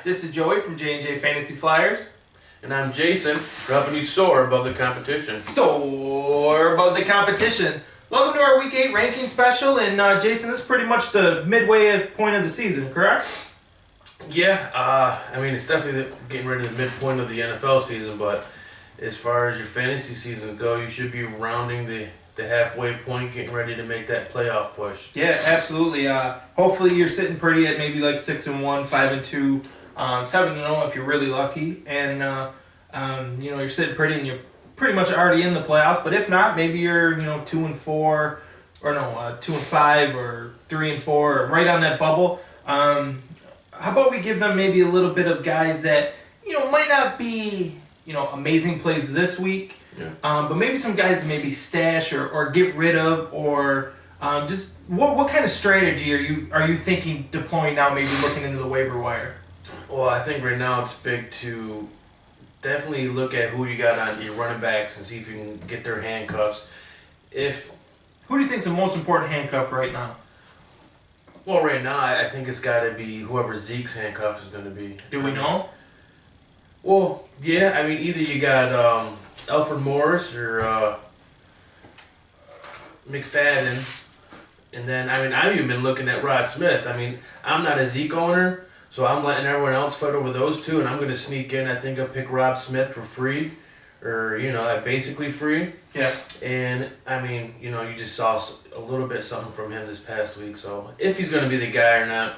this is Joey from J&J Fantasy Flyers. And I'm Jason, helping you soar above the competition. Soar above the competition. Welcome to our Week 8 ranking special, and Jason, this is pretty much the midway point of the season, correct? Yeah, it's definitely getting ready to the midpoint of the NFL season, but as far as your fantasy season go, you should be rounding the halfway point, getting ready to make that playoff push. Yeah, absolutely. Hopefully you're sitting pretty at maybe like 6-1, 5-2, 7-0 if you're really lucky, and you're sitting pretty and you're pretty much already in the playoffs. But if not, maybe you're 2-4, or 2-5, or 3-4, or right on that bubble. How about we give them maybe a little bit of guys that might not be amazing plays this week. Yeah. But maybe some guys to maybe stash or get rid of, or just what kind of strategy are you thinking deploying now, maybe looking into the waiver wire? Well, I think right now it's big to definitely look at who you got on your running backs and see if you can get their handcuffs. Who do you think is the most important handcuff right now? Well, right now I think it's got to be whoever Zeke's handcuff is going to be. Do we know? Well, yeah. Either you got Alfred Morris or McFadden, and then I've even been looking at Rod Smith. I'm not a Zeke owner, so I'm letting everyone else fight over those two, and I'm going to sneak in. I think I'll pick Rob Smith for free, or basically free. Yeah. And you just saw a little bit something from him this past week. So if he's going to be the guy or not,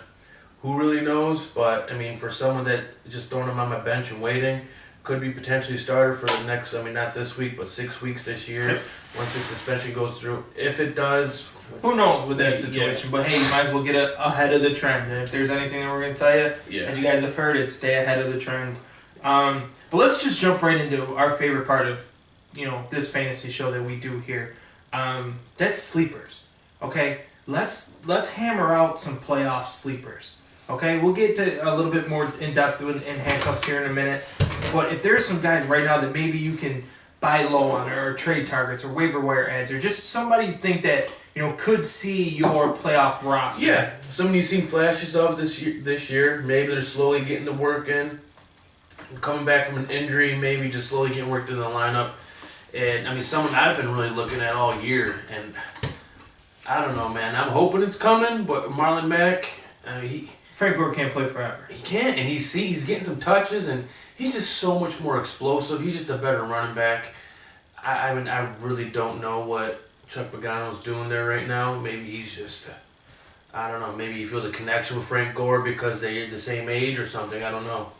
who really knows? But for someone that just throwing him on my bench and waiting. Could be potentially a starter for the next, not this week, but 6 weeks this year. Yep. Once the suspension goes through. If it does... Who knows with that situation. Yeah. But hey, you might as well get ahead of the trend. And if there's anything that we're going to tell you, as you guys have heard, it's stay ahead of the trend. But let's just jump right into our favorite part of, this fantasy show that we do here. That's sleepers. Okay? Let's hammer out some playoff sleepers. Okay, we'll get to a little bit more in-depth in handcuffs here in a minute. But if there's some guys right now that maybe you can buy low on, or trade targets, or waiver wire ads, or just somebody you think that could see your playoff roster. Yeah, somebody you've seen flashes of this year. Maybe they're slowly getting the work in, coming back from an injury, maybe just slowly getting worked in the lineup. And someone I've been really looking at all year, and I don't know, man. I'm hoping it's coming, but Marlon Mack, Frank Gore can't play forever. He can't, and he's getting some touches, and he's just so much more explosive. He's just a better running back. I really don't know what Chuck Pagano's doing there right now. Maybe he's just, I don't know, maybe he feels a connection with Frank Gore because they're the same age or something. I don't know.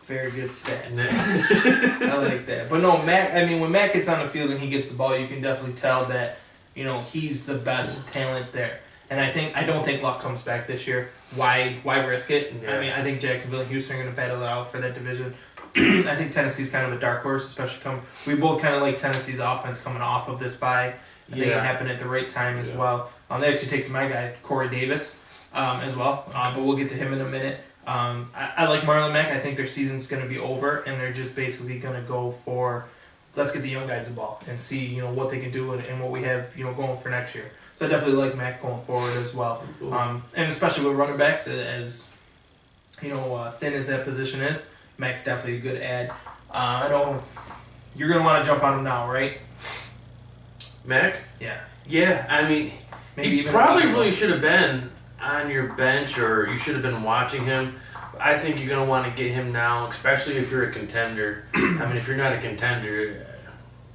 Very good stat. I like that. But no, Mac, when Mac gets on the field and he gets the ball, you can definitely tell that, he's the best talent there. And I don't think Luck comes back this year. Why risk it? Yeah. I think Jacksonville and Houston are going to battle it out for that division. I think Tennessee's kind of a dark horse, especially we both kind of like Tennessee's offense coming off of this bye. I think it happened at the right time as well. That actually takes my guy, Corey Davis, as well. But we'll get to him in a minute. I like Marlon Mack. I think their season's going to be over, and they're just basically going to go for, let's get the young guys the ball and see what they can do and what we have going for next year. So I definitely like Mack going forward as well. And especially with running backs, as thin as that position is, Mack's definitely a good ad. I know you're going to want to jump on him now, right? Mack? Yeah. Yeah, maybe he probably really should have been on your bench, or you should have been watching him. I think you're going to want to get him now, especially if you're a contender. If you're not a contender,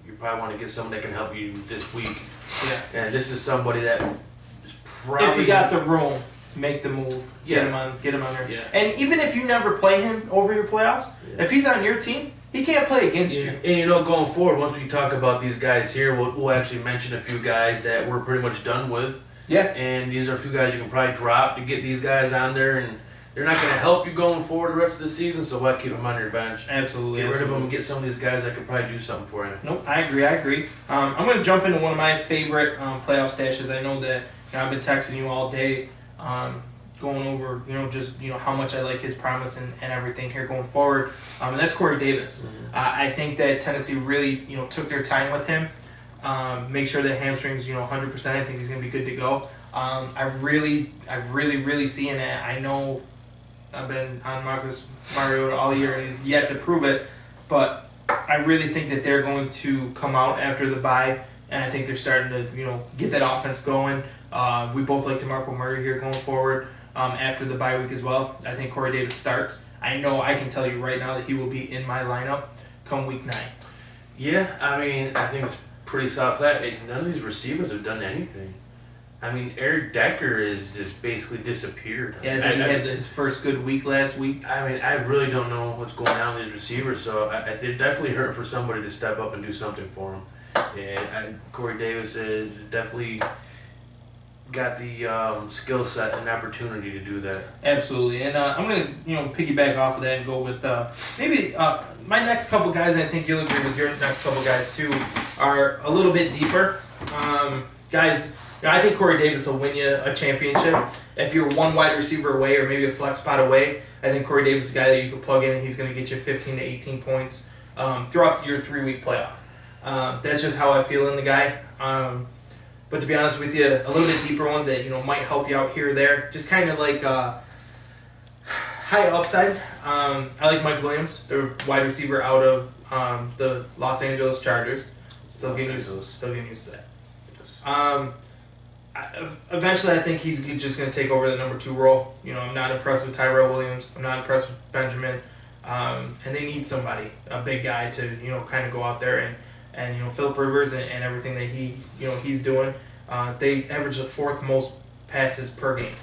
you probably want to get someone that can help you this week. Yeah. And this is somebody that is probably... If you got the room, make the move. Get him on there. Yeah. And even if you never play him over your playoffs, if he's on your team, he can't play against you. And going forward, once we talk about these guys here, we'll actually mention a few guys that we're pretty much done with. Yeah. And these are a few guys you can probably drop to get these guys on there, and they're not going to help you going forward the rest of the season, so why keep them on your bench? Absolutely. Get rid of them and get some of these guys that could probably do something for you. Nope, I agree. I'm going to jump into one of my favorite playoff stashes. I know that I've been texting you all day, going over just how much I like his promise and everything here going forward. And that's Corey Davis. Mm-hmm. I think that Tennessee really took their time with him. Make sure that hamstrings 100%. I think he's going to be good to go. I really see in it. I know I've been on Marcus Mariota all year, and he's yet to prove it. But I really think that they're going to come out after the bye, and I think they're starting to get that offense going. We both like DeMarco Murray here going forward after the bye week as well. I think Corey Davis starts. I know I can tell you right now that he will be in my lineup come week 9. Yeah, I mean, I think it's pretty solid play. None of these receivers have done anything. I mean, Eric Decker is just basically disappeared. Yeah, he had his first good week last week. I mean, I really don't know what's going on with these receivers, so it definitely hurt for somebody to step up and do something for him. And Corey Davis has definitely got the skill set and opportunity to do that. Absolutely, and I'm gonna piggyback off of that and go with maybe my next couple guys. And I think you'll agree with your next couple guys too. Are a little bit deeper guys. I think Corey Davis will win you a championship. If you're one wide receiver away or maybe a flex spot away, I think Corey Davis is a guy that you can plug in and he's going to get you 15 to 18 points throughout your 3-week playoff. That's just how I feel in the guy. But to be honest with you, a little bit deeper ones that might help you out here or there. Just kind of like high upside. I like Mike Williams, the wide receiver out of the Los Angeles Chargers. Still getting used to that. Eventually, I think he's just going to take over the number 2 role. I'm not impressed with Tyrell Williams. I'm not impressed with Benjamin. And they need somebody, a big guy, to kind of go out there and Philip Rivers and everything that he's doing. They average the 4th most passes per game.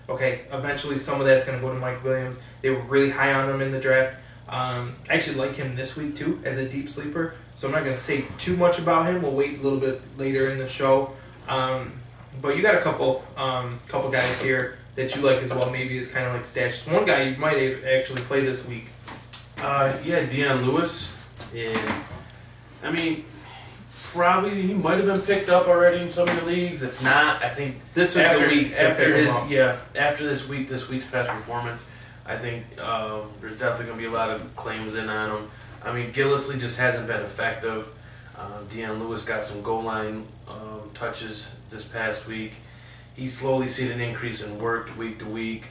Okay, eventually some of that's going to go to Mike Williams. They were really high on him in the draft. I actually like him this week too as a deep sleeper. So I'm not going to say too much about him. We'll wait a little bit later in the show. But you got a couple guys here that you like as well, maybe as kind of like stashes. One guy you might actually play this week. Deion Lewis. And, I mean, probably he might have been picked up already in some of the leagues. If not, I think this was the week after this week's past performance, I think there's definitely going to be a lot of claims in on him. I mean, Gillislee just hasn't been effective. Deion Lewis got some goal line touches this past week. He's slowly seen an increase in work week to week.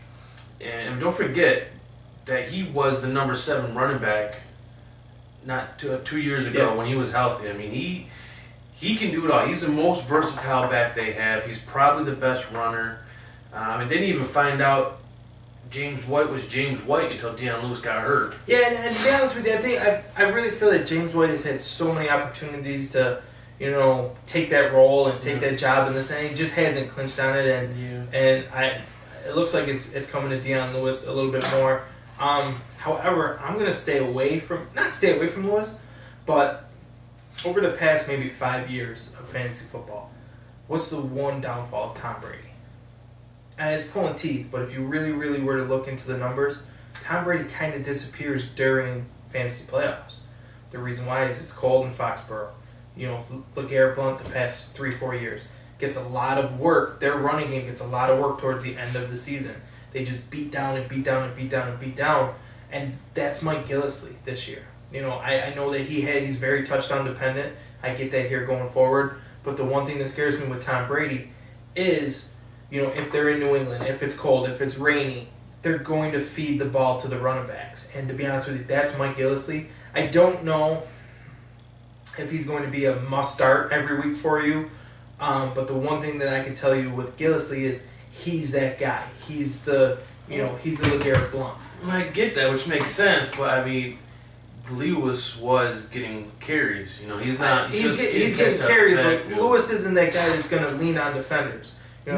And don't forget that he was the number 7 running back not 2 years ago when he was healthy. I mean, he can do it all. He's the most versatile back they have. He's probably the best runner. And didn't even find out James White was James White until Deion Lewis got hurt. Yeah, and to be honest with you, I think I really feel that James White has had so many opportunities to take that role and take that job and this, and he just hasn't clinched on it. And it looks like it's coming to Deion Lewis a little bit more. However, I'm gonna not stay away from Lewis, but over the past maybe 5 years of fantasy football, what's the one downfall of Tom Brady? And it's pulling teeth, but if you really, really were to look into the numbers, Tom Brady kind of disappears during fantasy playoffs. The reason why is it's cold in Foxborough. LeGarrette Blount the past 3-4 years gets a lot of work. Their running game gets a lot of work towards the end of the season. They just beat down and beat down and beat down and beat down, and that's Mike Gillislee this year. I know that he's very touchdown dependent. I get that here going forward, but the one thing that scares me with Tom Brady is, if they're in New England, if it's cold, if it's rainy, they're going to feed the ball to the running backs. And to be honest with you, that's Mike Gillislee. I don't know if he's going to be a must-start every week for you, but the one thing that I can tell you with Gillislee is he's that guy. He's the LeGarrette Blount. I get that, which makes sense, but I mean, Lewis was getting carries. He's not. He's getting carries, but Lewis isn't that guy that's going to lean on defenders. He's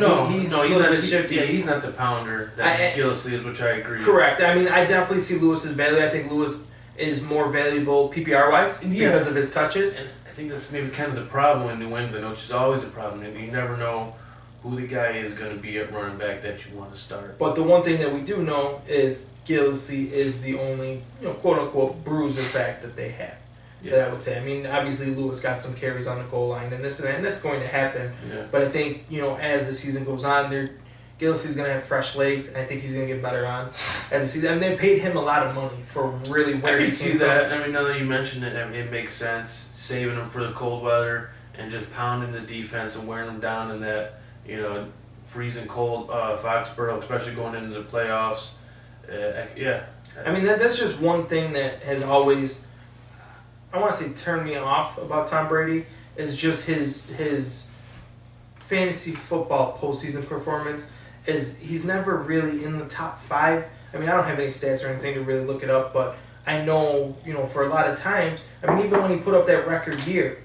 a little bit shifty. He's not the pounder that Gillislee is, which I agree. Correct. I mean, I definitely see Lewis's value. I think Lewis is more valuable PPR-wise because of his touches. And I think that's maybe kind of the problem in New England, which is always a problem. You never know who the guy is going to be at running back that you want to start. But the one thing that we do know is Gillislee is the only, quote-unquote, bruiser back that they have. Yeah. That I would say. I mean, obviously Lewis got some carries on the goal line and this and that, and that's going to happen. Yeah. But I think, as the season goes on, Gillislee's going to have fresh legs, and I think he's going to get better on as the season. And they paid him a lot of money for really where he came from. I can see that. I mean, now that you mentioned it, it makes sense. Saving him for the cold weather and just pounding the defense and wearing them down in that, freezing cold Foxborough, especially going into the playoffs. Yeah. I mean, that's just one thing that has always, I want to say, turned me off about Tom Brady is just his fantasy football postseason performance. Is he's never really in the top 5. I mean, I don't have any stats or anything to really look it up, but I know, for a lot of times, I mean, even when he put up that record year,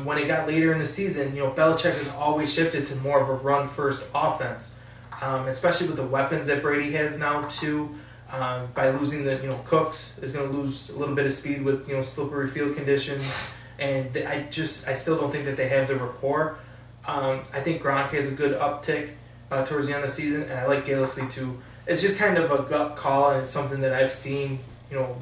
when it got later in the season, Belichick has always shifted to more of a run-first offense, especially with the weapons that Brady has now, too. By losing Cooks is going to lose a little bit of speed with, slippery field conditions. And I still don't think that they have the rapport. I think Gronk has a good uptick towards the end of the season, and I like Gillislee too. It's just kind of a gut call, and it's something that I've seen,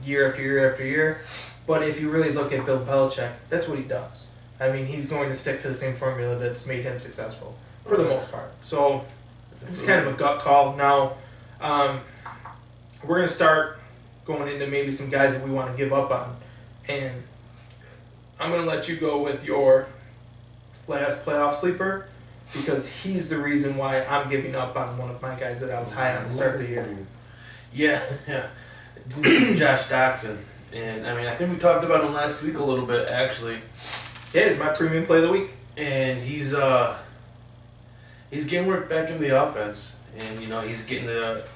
year after year after year. But if you really look at Bill Belichick, that's what he does. I mean, he's going to stick to the same formula that's made him successful for the most part. So it's kind of a gut call. Now, we're going to start going into maybe some guys that we want to give up on, and I'm going to let you go with your last playoff sleeper, because he's the reason why I'm giving up on one of my guys that I was high on to start the year. Yeah. Josh Doctson. And, I mean, I think we talked about him last week a little bit, actually. Yeah, he's my premium play of the week. And he's getting work back into the offense. And, he's getting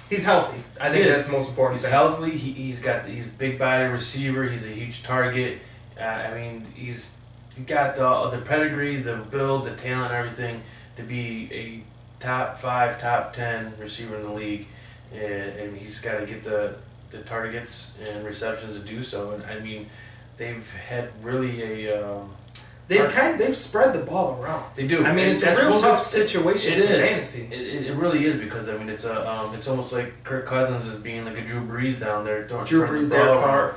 He's healthy. I think that's the most important he's thing. Healthy. He's got he's a big body receiver. He's a huge target. I mean, he's got the pedigree, the build, the talent, everything to be a top 5, top 10 receiver in the league, and he's got to get the targets and receptions to do so. And I mean, they've had really a they've spread the ball around. They do. I mean, it's a real tough situation in fantasy. It really is, because I mean, it's almost like Kirk Cousins is being like a Drew Brees down there. Drew Brees, Derek Carr.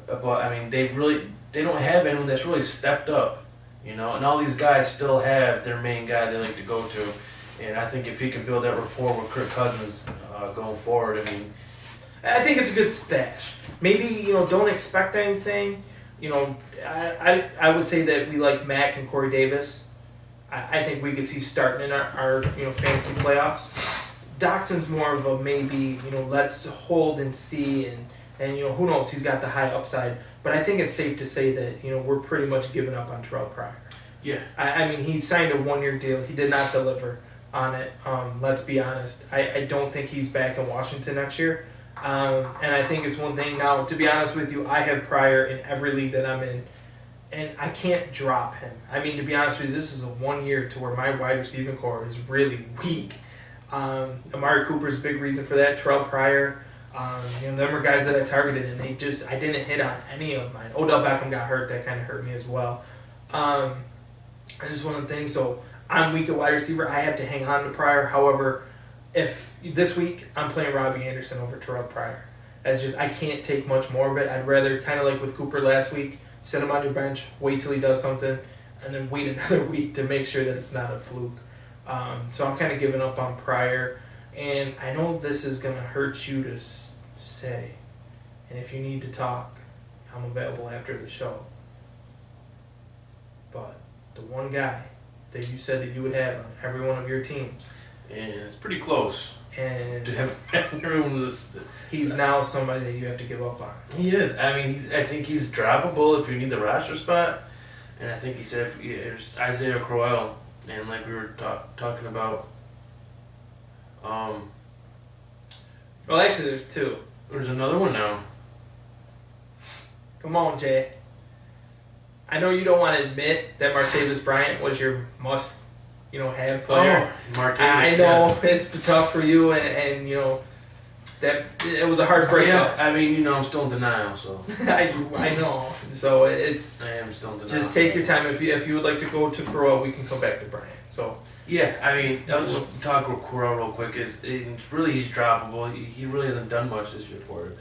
But I mean, they don't have anyone that's really stepped up. And all these guys still have their main guy they like to go to. And I think if he can build that rapport with Kirk Cousins going forward, I mean, I think it's a good stash. Maybe, don't expect anything. I would say that we like Mack and Corey Davis. I think we could see starting in our fantasy playoffs. Doxson's more of a maybe, let's hold and see, and who knows, he's got the high upside. But I think it's safe to say that, we're pretty much giving up on Terrell Pryor. Yeah. I mean, he signed a 1-year deal. He did not deliver on it. Let's be honest. I don't think he's back in Washington next year. And I think it's one thing. Now, to be honest with you, I have Pryor in every league that I'm in, and I can't drop him. I mean, to be honest with you, this is a 1 year to where my wide receiving core is really weak. Amari Cooper's a big reason for that. Terrell Pryor. Them are guys that I targeted, and I didn't hit on any of mine. Odell Beckham got hurt. That kind of hurt me as well. I just one of the things. So I'm weak at wide receiver. I have to hang on to Pryor. However, if this week I'm playing Robbie Anderson over Terrell Pryor, I can't take much more of it. I'd rather, kind of like with Cooper last week, set him on your bench, wait till he does something, and then wait another week to make sure that it's not a fluke. So I'm kind of giving up on Pryor. And I know this is going to hurt you to say, and if you need to talk, I'm available after the show. But the one guy that you said that you would have on every one of your teams. And it's pretty close. And to have everyone this. He's now somebody that you have to give up on. He is. I mean, I think he's droppable if you need the roster spot. And I think he said if there's Isaiah Crowell, and like we were talking about. Well, actually, there's 2. There's another one now. Come on, Jay. I know you don't want to admit that Martavis Bryant was your have player. Oh, Martavis. I know it's tough for you, and that it was a hard breakup. Yeah, I mean, I'm still in denial, so. I know. So I am still in denial. Just take your time. If you would like to go to Crowell, we can come back to Bryant. So. Yeah, I mean, I'll just talk with Crowell real quick. It's really, he's droppable. He really hasn't done much this year for it.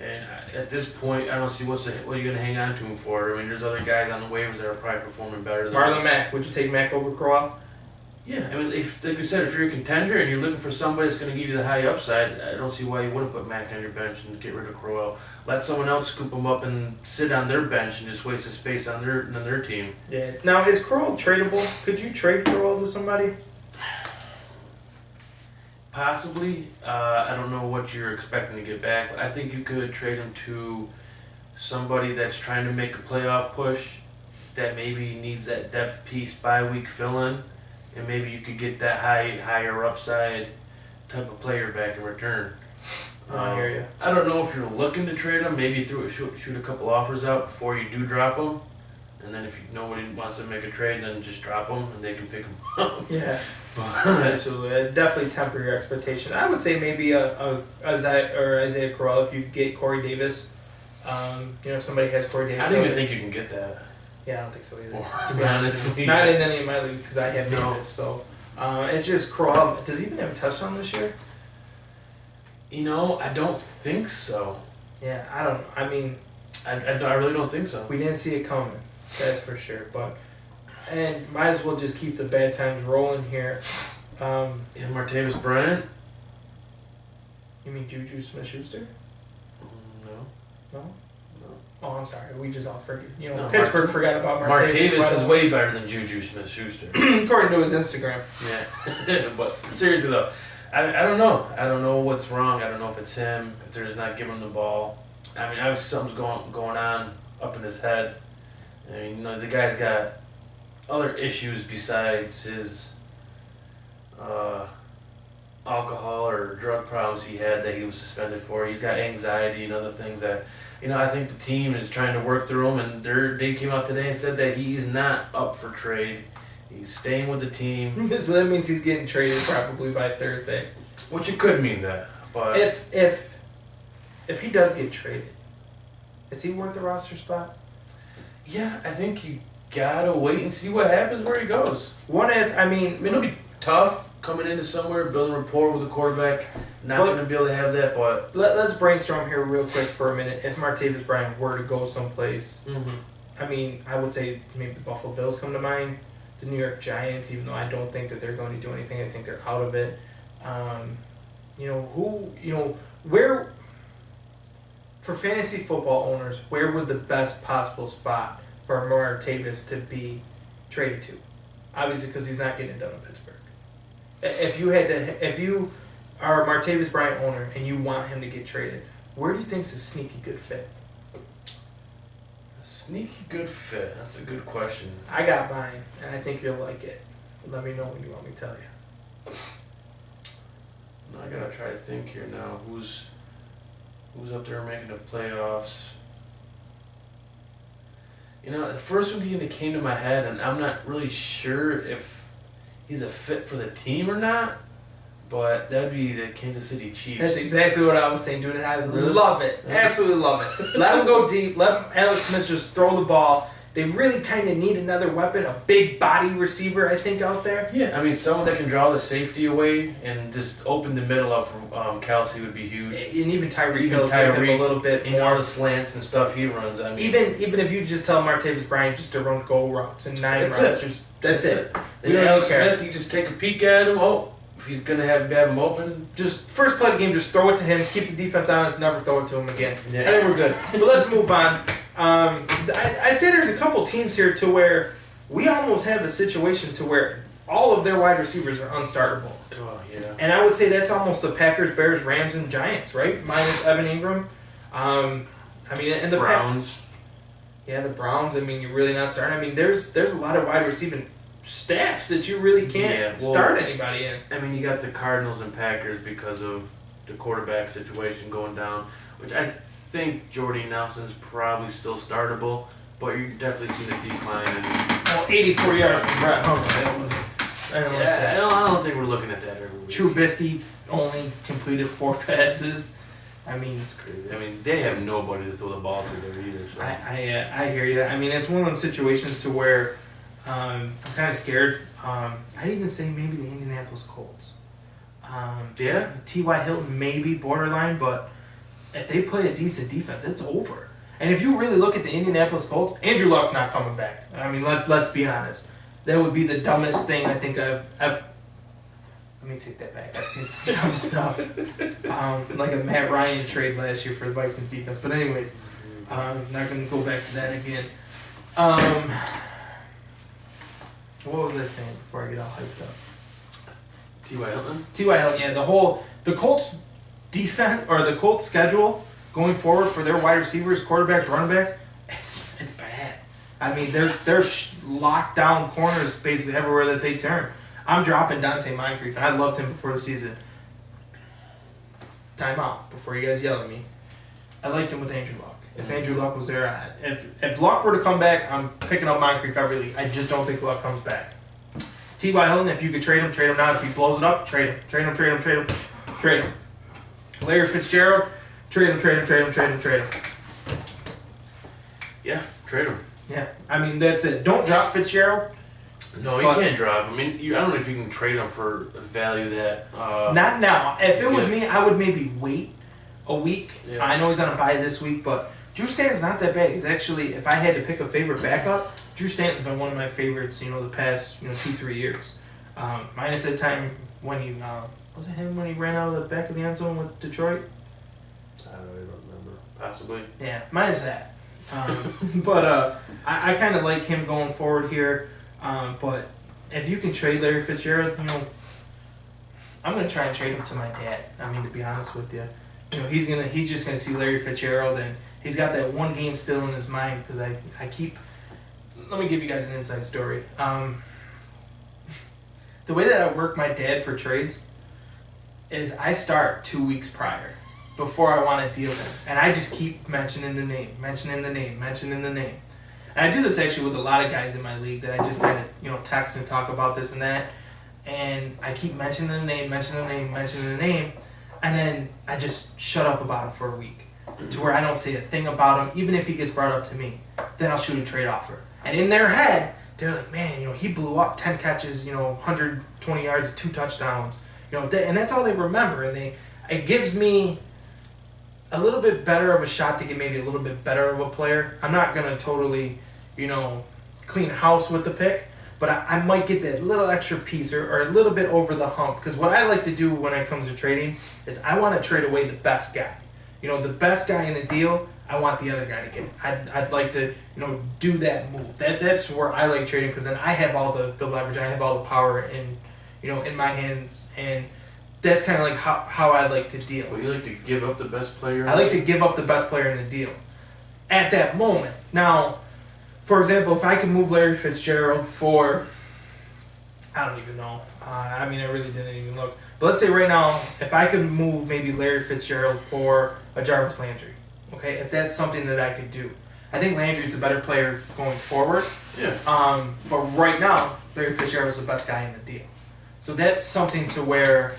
And at this point, I don't see what you're going to hang on to him for. I mean, there's other guys on the waivers that are probably performing better than Marlon Mack. Would you take Mack over Crowell? Yeah, I mean, like you said, if you're a contender and you're looking for somebody that's going to give you the high upside, I don't see why you wouldn't put Mack on your bench and get rid of Crowell. Let someone else scoop him up and sit on their bench and just waste the space on their team. Yeah. Now, is Crowell tradable? Could you trade Crowell to somebody? Possibly. I don't know what you're expecting to get back. I think you could trade him to somebody that's trying to make a playoff push, that maybe needs that depth piece bye-week fill-in, and maybe you could get that higher upside type of player back in return. I hear you. I don't know if you're looking to trade him. Maybe shoot a couple offers out before you do drop him, and then if nobody wants to make a trade, then just drop him and they can pick him up. Yeah, absolutely. Definitely temper your expectation. I would say maybe a Isaiah Crowell if you get Corey Davis. If somebody has Corey Davis. I don't even think you can get that. Yeah, I don't think so either. To be honest, not in any of my leagues because I have Davis. So it's just Crowell. Does he even have a touchdown this year? I don't think so. Yeah, I don't. I mean, I really don't think so. We didn't see it coming. That's for sure. And might as well just keep the bad times rolling here. Martavis Bryant. You mean Juju Smith-Schuster? No. No. No. Oh, I'm sorry. We just all forget. No, Pittsburgh forgot about Martavis. Martavis is way better than Juju Smith-Schuster. According to his Instagram. Yeah. But seriously though, I don't know. I don't know what's wrong. I don't know if it's him, if they're just not giving him the ball. I mean, obviously something's going on up in his head. I mean, the guy's got other issues besides his alcohol or drug problems he had that he was suspended for. He's got anxiety and other things that, I think the team is trying to work through him, and they came out today and said that he is not up for trade. He's staying with the team. So that means he's getting traded probably by Thursday. Which it could mean that. But if he does get traded, is he worth the roster spot? Yeah, I think you gotta wait and see what happens where he goes. I mean, it'll be tough coming into somewhere, building rapport with the quarterback. Not going to be able to have that, but let's brainstorm here real quick for a minute. If Martavis Bryant were to go someplace, I mean, I would say maybe the Buffalo Bills come to mind, the New York Giants, even though I don't think that they're going to do anything. I think they're out of it. Where, for fantasy football owners, where would the best possible spot for Martavis to be traded to? Obviously, because he's not getting it done in Pittsburgh. If you are a Martavis Bryant owner and you want him to get traded, where do you think's a sneaky good fit? A sneaky good fit? That's a good question. I got mine, and I think you'll like it. Let me know when you want me to tell you. I gotta try to think here now. Who's up there making the playoffs? The first one that came to my head, and I'm not really sure if he's a fit for the team or not, but that'd be the Kansas City Chiefs. That's exactly what I was saying, dude, and I love it. Absolutely love it. Let him go deep. Let Alex Smith just throw the ball. They really kind of need another weapon, a big body receiver, I think, out there. Yeah, I mean, someone that can draw the safety away and just open the middle up for Kelsey would be huge. And even Tyreek Hill, give him a little bit more. All the slants and stuff he runs. I mean, even if you just tell Martavis Bryant just to run goal routes and 9 routes, that's it. And Alex Smith, you just take a peek at him. Oh, if he's gonna have him open, just first play of the game, just throw it to him. Keep the defense honest. Never throw it to him again. Yeah. And then we're good. But let's move on. I'd say there's a couple teams here to where we almost have a situation to where all of their wide receivers are unstartable. Oh, yeah. And I would say that's almost the Packers, Bears, Rams, and Giants, right? Minus Evan Ingram. And the Browns. The Browns. I mean, you're really not starting. I mean, there's a lot of wide receiving staffs that you really can't start anybody in. I mean, you got the Cardinals and Packers because of the quarterback situation going down, which I think Jordy Nelson's probably still startable, but you definitely see the decline. 84 yards from Brett Hundley. I don't think we're looking at that every week. Trubisky only completed 4 passes. I mean, it's crazy. I mean, they have nobody to throw the ball to there either. So. I hear you. I mean, it's one of those situations to where I'm kind of scared. I'd even say maybe the Indianapolis Colts. T.Y. Hilton maybe borderline, but if they play a decent defense, it's over. And if you really look at the Indianapolis Colts, Andrew Luck's not coming back. I mean, let's be honest. That would be the dumbest thing I think I've let me take that back. I've seen some dumb stuff. Like a Matt Ryan trade last year for the Vikings defense. But anyways, not going to go back to that again. What was I saying before I get all hyped up? T.Y. Hilton? T.Y. Hilton, yeah. The Colts defense, or the Colts schedule going forward for their wide receivers, quarterbacks, running backs, it's bad. I mean, they're locked down corners basically everywhere that they turn. I'm dropping Dante Moncrief, and I loved him before the season. Time out before you guys yell at me. I liked him with Andrew Luck. If Andrew Luck was there, if Luck were to come back, I'm picking up Moncrief every league. I just don't think Luck comes back. T.Y. Hilton, if you could trade him now. If he blows it up, trade him. Trade him. Larry Fitzgerald, trade him. Yeah, trade him. Yeah, I mean, that's it. Don't drop Fitzgerald. No, you can't drop him. I mean, I don't know if you can trade him for a value that... Not now. If it was me, I would maybe wait a week. Yeah. I know he's on a bye this week, but Drew Stanton's not that bad. He's actually, if I had to pick a favorite backup, Drew Stanton's been one of my favorites, the past, 2-3 years. Minus that time when he, was it him when he ran out of the back of the end zone with Detroit? I don't really remember. Possibly. Yeah, minus that. But I kind of like him going forward here. But if you can trade Larry Fitzgerald, I'm gonna try and trade him to my dad. I mean, to be honest with you, he's just gonna see Larry Fitzgerald, and he's got that one game still in his mind because I keep. Let me give you guys an inside story. The way that I work my dad for trades is I start 2 weeks prior before I want to deal with him, and I just keep mentioning the name. And I do this actually with a lot of guys in my league that I just kind of, text and talk about this and that. And I keep mentioning the name, and then I just shut up about him for a week to where I don't say a thing about him, even if he gets brought up to me. Then I'll shoot a trade offer. And in their head, they're like, man, he blew up 10 catches, 120 yards, 2 touchdowns. And that's all they remember. And it gives me a little bit better of a shot to get maybe a little bit better of a player. I'm not going to totally, clean house with the pick, but I might get that little extra piece or a little bit over the hump. Because what I like to do when it comes to trading is I want to trade away the best guy. The best guy in the deal, I want the other guy to get. I'd like to, do that move. That's where I like trading because then I have all the leverage. I have all the power in my hands, and that's kind of like how I like to deal. Well, you like to give up the best player? I like to give up the best player in the deal at that moment. Now, for example, if I could move Larry Fitzgerald for, I don't even know. I really didn't even look. But let's say right now, if I could move maybe Larry Fitzgerald for a Jarvis Landry, okay, if that's something that I could do. I think Landry's a better player going forward. Yeah. But right now, Larry Fitzgerald's the best guy in the deal. So that's something to where,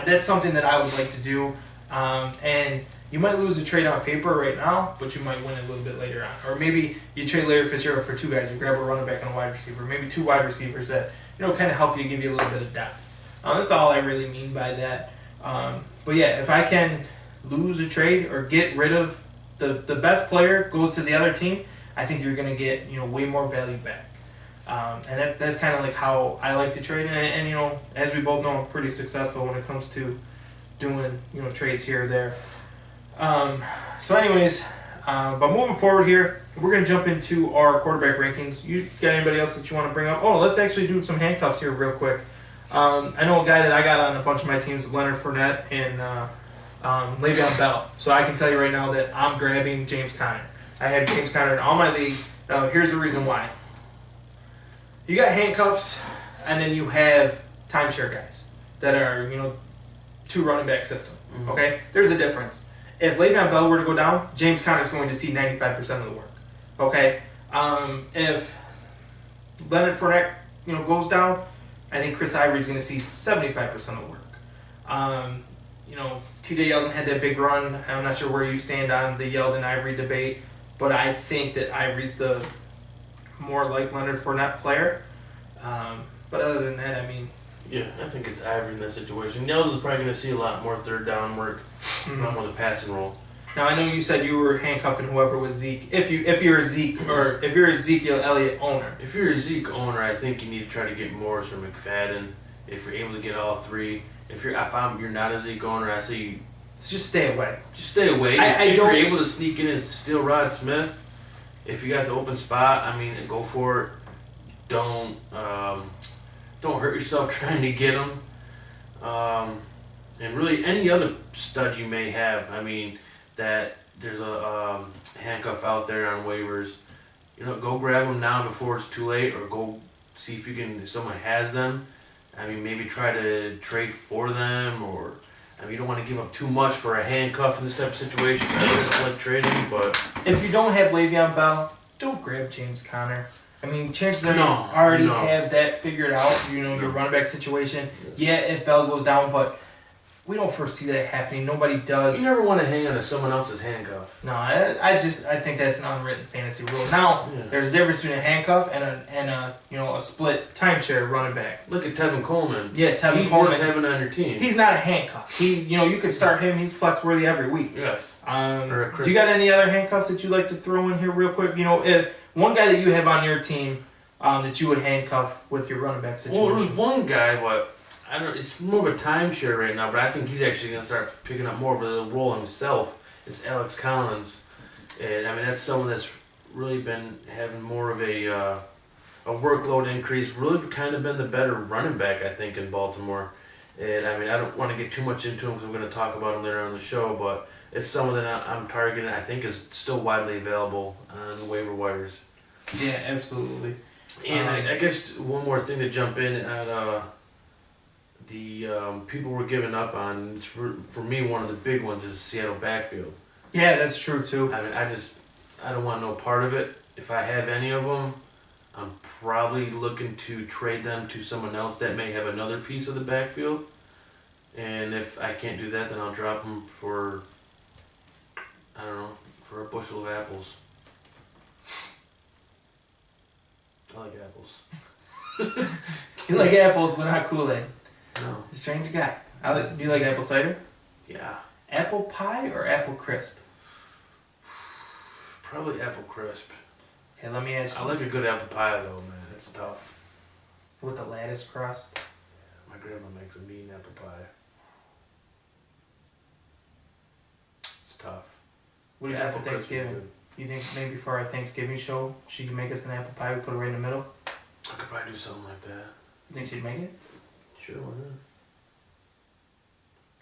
that's something that I would like to do. And you might lose a trade on paper right now, but you might win a little bit later on. Or maybe you trade Larry Fitzgerald for 2 guys. You grab a running back and a wide receiver. Maybe 2 wide receivers that, kind of help you, give you a little bit of depth. That's all I really mean by that. But yeah, if I can lose a trade or get rid of the best player goes to the other team, I think you're going to get, way more value back. And that's kind of like how I like to trade. And as we both know, I'm pretty successful when it comes to doing, trades here or there. So anyways, but moving forward here, we're going to jump into our quarterback rankings. You got anybody else that you want to bring up? Oh, let's actually do some handcuffs here real quick. I know a guy that I got on a bunch of my teams, Leonard Fournette and Le'Veon Bell. So I can tell you right now that I'm grabbing James Conner. I have James Conner in all my leagues. Now, here's the reason why. You got handcuffs, and then you have timeshare guys that are, 2 running back system. Mm-hmm. Okay? There's a difference. If Le'Veon Bell were to go down, James Conner is going to see 95% of the work. Okay? If Leonard Fournette, goes down, I think Chris Ivory is going to see 75% of the work. TJ Yeldon had that big run. I'm not sure where you stand on the Yeldon-Ivory debate, but I think that Ivory's the more like Leonard Fournette player. But other than that, Yeah, I think it's Ivory in that situation. Yeldon's probably going to see a lot more third down work, a lot more the passing role. Now I know you said you were handcuffing whoever was Zeke. If you're a Zeke or if you're a Ezekiel Elliott owner. If you're a Zeke owner, I think you need to try to get Morris or McFadden. If you're able to get all 3, if you're not a Zeke owner, I say you just stay away. Just stay away. If you're able to sneak in and steal Rod Smith, if you got the open spot, go for it. Don't hurt yourself trying to get him. And really any other stud you may have. I mean, that there's a handcuff out there on waivers. Go grab them now before it's too late, or go see if someone has them. I mean, maybe try to trade for them, or you don't want to give up too much for a handcuff in this type of situation. I don't like trading, but If you don't have Le'Veon Bell, don't grab James Conner. I mean, chances are you No. already have that figured out. Your running back situation. Yeah, if Bell goes down, but we don't foresee that happening. Nobody does. you never want to hang on to someone else's handcuff. No, I think that's an unwritten fantasy rule. Now, Yeah. there's a difference between a handcuff and a split timeshare running back. Look at Tevin Coleman. Yeah, Tevin He's Coleman. worth having on your team. He's not a handcuff. You could start him. He's flex worthy every week. Yes. Do you got any other handcuffs that you'd like to throw in here real quick? If one guy that you have on your team that you would handcuff with your running back situation. Well, there's one guy, but I don't. It's more of a timeshare right now, but I think he's actually going to start picking up more of a role himself. It's Alex Collins, and that's someone that's really been having more of a workload increase. Really, kind of been the better running back, I think, in Baltimore. And I don't want to get too much into him because we're going to talk about him later on the show, but it's someone that I'm targeting. I think is still widely available on waiver wires. Yeah, absolutely. And I guess one more thing to jump in at the people we're giving up on. It's for me, one of the big ones is Seattle backfield. Yeah, that's true too. I don't want no part of it. If I have any of them, I'm probably looking to trade them to someone else that may have another piece of the backfield. And if I can't do that, then I'll drop them for, I don't know, for a bushel of apples. I like apples. You like apples, but not Kool-Aid. No. Strange guy. Do you like apple cider? Yeah. Apple pie or apple crisp? Probably apple crisp. Okay, let me ask you. I like a good apple pie though, man. It's tough. With the lattice crust? My grandma makes a mean apple pie. It's tough. What do you got Apple for crisp is Thanksgiving? good. You think maybe for our Thanksgiving show, she could make us an apple pie, we put it right in the middle? I could probably do something like that. You think she'd make it? Sure, why not?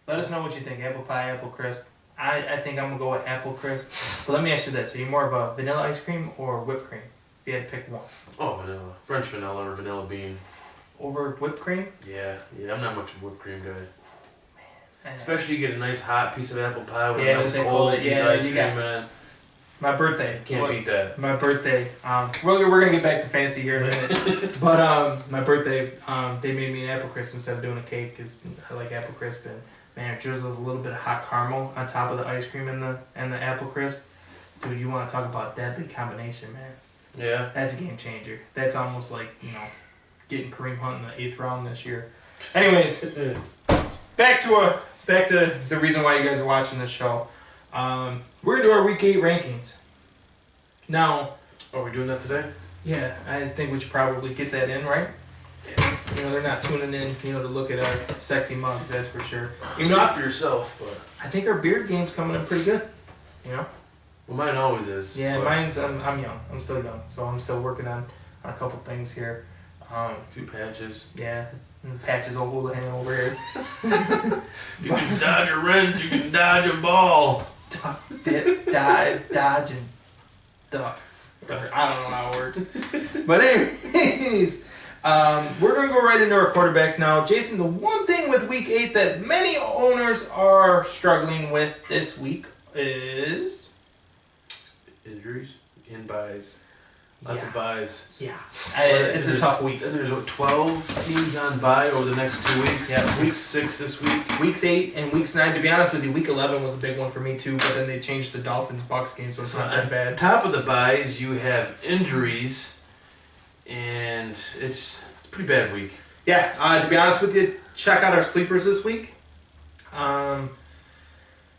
Let us know what you think. Apple pie, apple crisp. I think I'm going to go with apple crisp. But let me ask you this. Are you more of a vanilla ice cream or whipped cream? If you had to pick one. Oh, vanilla. French vanilla or vanilla bean. Over whipped cream? Yeah, I'm not much of a whipped cream guy. Man. Especially you get a nice hot piece of apple pie with Yeah, a nice with that cold cold- piece yeah, of ice you cream, got- man. My birthday. Can't beat that. My birthday. We're gonna get back to fancy here in a minute. But my birthday, they made me an apple crisp instead of doing a cake because I like apple crisp, and man, it drizzles a little bit of hot caramel on top of the ice cream and the apple crisp. Dude, you want to talk about deadly combination, man? Yeah. That's a game changer. That's almost like getting Kareem Hunt in the 8th round this year. Anyways, back to the reason why you guys are watching this show. We're gonna do our week 8 rankings. Now, Are we doing that today? yeah, I think we should probably get that in, right? They're not tuning in, to look at our sexy mugs, that's for sure. Even though Not for yourself, but I think our beard game's coming in pretty good. well, mine always is. Yeah, but mine's I'm young. I'm still young, so I'm still working on a couple things here. a few patches. Yeah, and Patches O'Houlihan over here. You can dodge a wrench. You can dodge a ball. Dip, dive, dodge, and duck. Whatever. I don't know how it works. But anyways, we're going to go right into our quarterbacks now. Jason, the one thing with week 8 that many owners are struggling with this week is... Injuries, in buys. Lots of buys. Yeah. It's a tough week. There's 12 teams on bye over the next 2 weeks. Yeah. Week 6 this week. Weeks 8 and weeks 9, to be honest with you, week 11 was a big one for me too, but then they changed the Dolphins-Bucks game, so it's not that bad. Top of the buys, you have injuries, and it's a pretty bad week. Yeah, to be honest with you, check out our sleepers this week.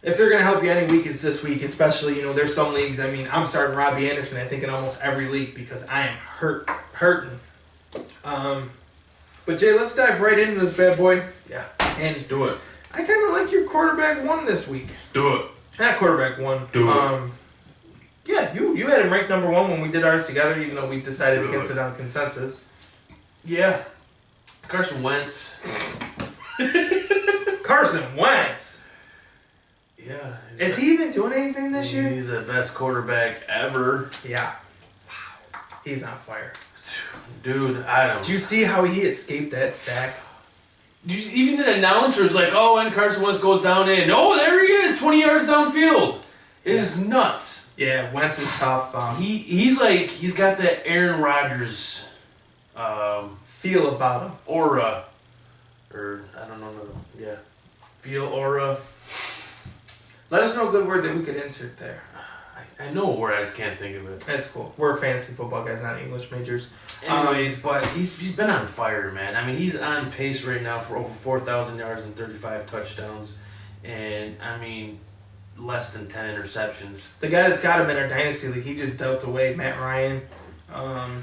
If they're going to help you any week, it's this week, especially, there's some leagues, I'm starting Robbie Anderson, I think, in almost every league because I am hurting. But Jay, let's dive right into this bad boy. Yeah. And Let's do it. I kind of like your quarterback 1 this week. Let's do it. Not quarterback 1. Do it. Yeah, you had him ranked number 1 when we did ours together, even though we decided Do against it. it on consensus. Yeah. Carson Wentz. Carson Wentz. Yeah. Is he even doing anything this year? He's the best quarterback ever. Yeah. Wow. He's on fire. Dude, I don't. Did you see how he escaped that sack? Even the announcer's like, oh, and Carson Wentz goes down in. Oh, there he is, 20 yards downfield. It is nuts. Yeah, Wentz is tough. He's got that Aaron Rodgers Feel about him. aura. Or, I don't know. Yeah. Feel aura. Let us know a good word that we could insert there. I know a word, I just can't think of it. That's cool. We're fantasy football guys, not English majors. Anyways, but he's been on fire, man. I mean, he's on pace right now for over 4,000 yards and 35 touchdowns. And, I mean, less than 10 interceptions. The guy that's got him in our dynasty league, he just dealt away Matt Ryan,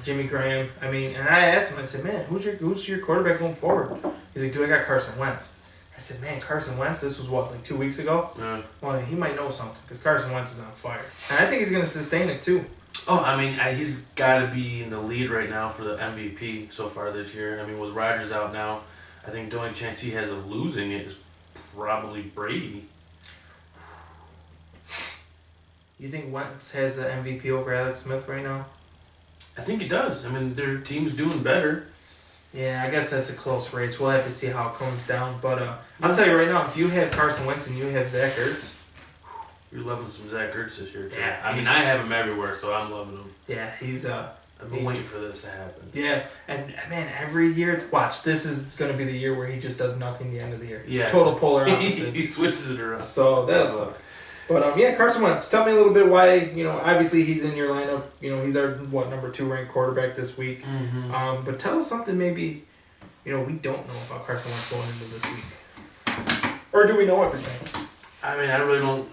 Jimmy Graham. I mean, and I asked him, I said, man, who's your quarterback going forward? He's like, dude, I got Carson Wentz. I said, man, Carson Wentz, this was what, like 2 weeks ago? Yeah. Well, he might know something because Carson Wentz is on fire. And I think he's going to sustain it too. Oh, I mean, he's got to be in the lead right now for the MVP so far this year. I mean, with Rodgers out now, I think the only chance he has of losing it is probably Brady. You think Wentz has the MVP over Alex Smith right now? I think he does. I mean, their team's doing better. Yeah, I guess that's a close race. We'll have to see how it comes down. But I'll tell you right now, if you have Carson Wentz and you have Zach Ertz, You're loving some Zach Ertz this year, too. Yeah, I mean, I have him everywhere, so I'm loving him. yeah, he's I've been waiting for this to happen. yeah, and man, every year, watch, this is going to be the year where he just does nothing the end of the year. Yeah. Total polar he opposites. switches it around. So that'll suck. But yeah, Carson Wentz. Tell me a little bit why. Obviously he's in your lineup. He's our number 2 ranked quarterback this week. Mm-hmm. But tell us something maybe. We don't know about Carson Wentz going into this week. Or do we know everything? I mean, I really don't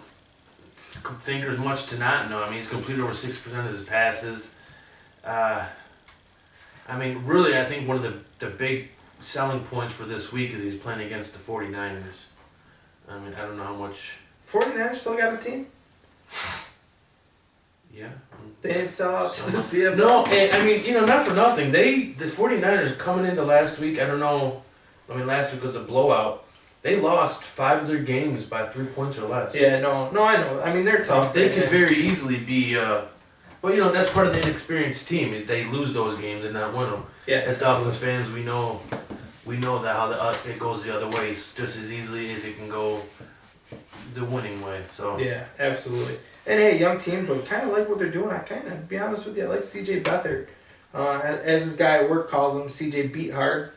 think there's much to not know. I mean, he's completed over 6% of his passes. I mean, really, I think one of the big selling points for this week is he's playing against the 49ers. I mean, I don't know how much... 49ers still got a team? Yeah. They didn't sell out to the CFL? No, I mean, not for nothing. The 49ers coming into last week, I don't know. I mean, last week was a blowout. They lost 5 of their games by 3 points or less. Yeah, no, I know. I mean, they're tough. They could very easily be... Well, that's part of the inexperienced team. Is they lose those games and not win them. Yeah. As Dolphins fans, we know that how it goes the other way just as easily as it can go the winning way. So yeah, absolutely. And hey, young team, but kind of like what they're doing. I kind of, to be honest with you, I like C.J. Beathard. As this guy at work calls him, C.J. Beat Hard.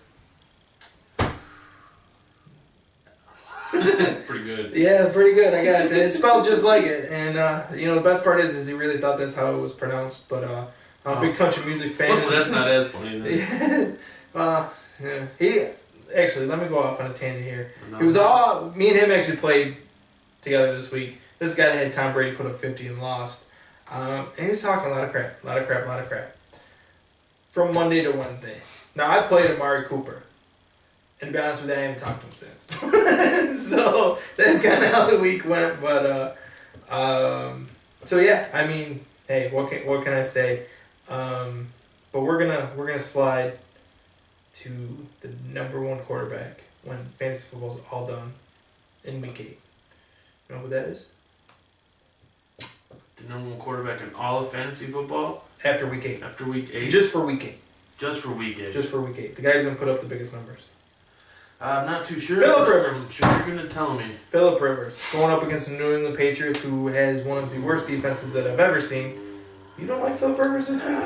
that's pretty good. Yeah, pretty good, I guess. And it's spelled just like it. And the best part is he really thought that's how it was pronounced. But I'm a big country music fan. Well, that's not as funny. Then. Yeah. He actually, let me go off on a tangent here. It was all me and him actually played together this week. This guy that had Tom Brady put up 50 and lost. And he's talking a lot of crap. From Monday to Wednesday. Now, I played Amari Cooper. And to be honest with you, I haven't talked to him since. So, that's kind of how the week went. But, so yeah, I mean, hey, what can I say? But we're gonna slide to the number 1 quarterback when fantasy football's all done in week 8. You know who that is? The number 1 quarterback in all of fantasy football? After week 8. After week 8? Just for week 8. Just for week 8. Just for week 8. The guy's going to put up the biggest numbers. I'm not too sure. Phillip Rivers. I'm sure you're going to tell me. Phillip Rivers. Going up against the New England Patriots, who has one of the worst defenses that I've ever seen. You don't like Phillip Rivers this week?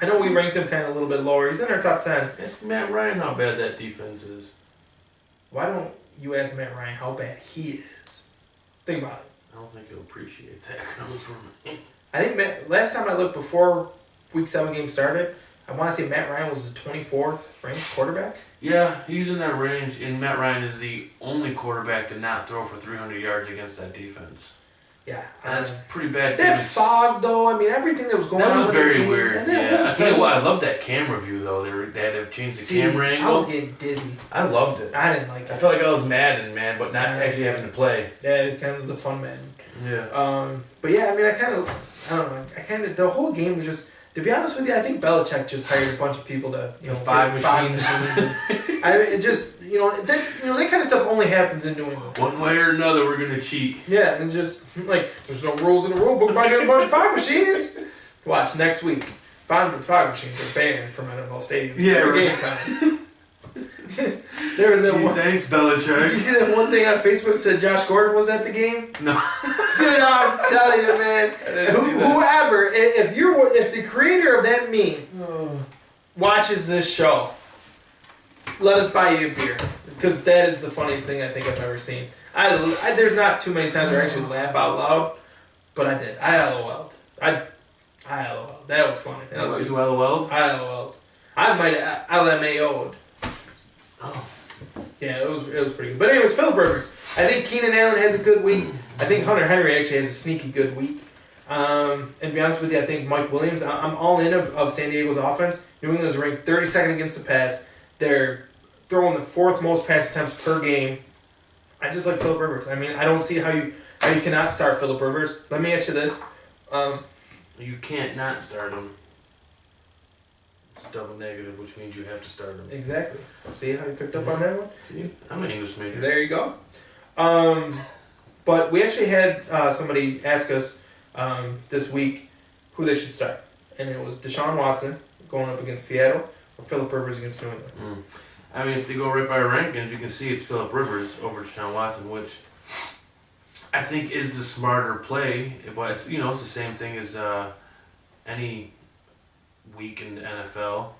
I know we ranked him kind of a little bit lower. He's in our top 10. Ask Matt Ryan how bad that defense is. Why don't you ask Matt Ryan how bad he is? Think about it. I don't think he'll appreciate that coming from me. I think last time I looked before Week 7 game started, I want to say Matt Ryan was the 24th ranked quarterback. Yeah, he's in that range, and Matt Ryan is the only quarterback to not throw for 300 yards against that defense. Yeah. That's pretty bad. That fog, though, I mean, everything that was going on. That was with very the game, weird. Yeah, I tell you what, I love that camera view, though. They had to change the camera angle. I was getting dizzy. I loved it. I didn't like it. I felt like I was Madden, man, but not actually having to play. Yeah, kind of the fun man. Yeah. But yeah, I mean, I don't know. The whole game was just, To be honest with you, I think Belichick just hired a bunch of people to five machines. It just that kind of stuff only happens in New England. One way or another, we're gonna cheat. Yeah, and just like there's no rules in the rule book about getting a bunch of five machines. Watch next week. Five machines are banned from NFL stadiums. Yeah, game time. There was that one. Thanks, Did Belichick. you see that one thing on Facebook said Josh Gordon was at the game? No. Dude, I'm telling you, man. Whoever, if the creator of that meme watches this show, let us buy you a beer, because that is the funniest thing I think I've ever seen. There's not too many times where I actually laugh out loud, but I did. I LOL'd. I LOL'd. That was funny. That was good. You LOL'd? I LOL'd. I might LMAO'd. Oh. Yeah, it was pretty good. But anyways, Phillip Rivers. I think Keenan Allen has a good week. I think Hunter Henry actually has a sneaky good week. And to be honest with you, I think Mike Williams, I'm all in of San Diego's offense. New England is ranked 32nd against the pass. They're throwing the 4th most pass attempts per game. I just like Phillip Rivers. I mean, I don't see how you cannot start Phillip Rivers. Let me ask you this. You can't not start him. It's double negative, which means you have to start him. Exactly. See how you picked up on that one? See? I'm an English major. There you go. But we actually had somebody ask us this week who they should start. And it was Deshaun Watson going up against Seattle or Phillip Rivers against New England. I mean, if they go right by rankings, you can see it's Phillip Rivers over Deshaun Watson, which I think is the smarter play. But it's, it's the same thing as any week in the NFL.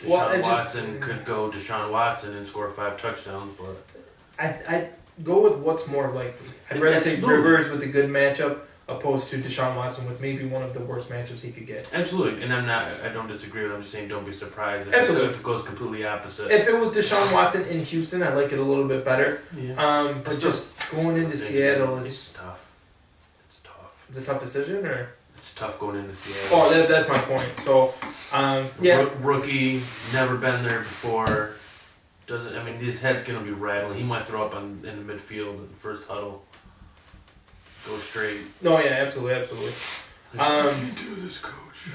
Watson could go Deshaun Watson and score 5 touchdowns, but I'd go with what's more likely. I'd rather take Rivers with a good matchup opposed to Deshaun Watson with maybe one of the worst matchups he could get. Absolutely, and I don't disagree with it. I'm just saying don't be surprised if it goes completely opposite. If it was Deshaun Watson in Houston, I like it a little bit better. Yeah. But just going into Seattle it's tough. It's tough. It's a tough decision, or? It's tough going into Seattle. Oh, that's my point. So, yeah. Rookie, never been there before. His head's gonna be rattling. He might throw up in the midfield in the first huddle. Go straight. No, yeah, absolutely. I can't do this, coach.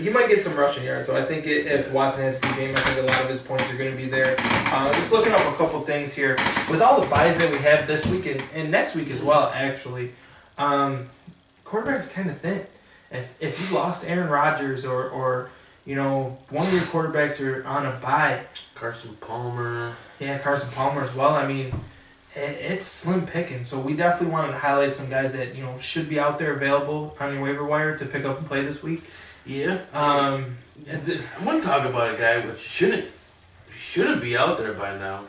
He might get some rushing yards, so I think if Watson has a good game, I think a lot of his points are going to be there. Just looking up a couple things here. With all the buys that we have this week and next week as well, actually, quarterbacks are kind of thin. If you lost Aaron Rodgers or one of your quarterbacks are on a bye. Carson Palmer. Yeah, Carson Palmer as well. I mean, it's slim picking. So we definitely wanted to highlight some guys that should be out there available on your waiver wire to pick up and play this week. Yeah. I want to talk about a guy which shouldn't be out there by now,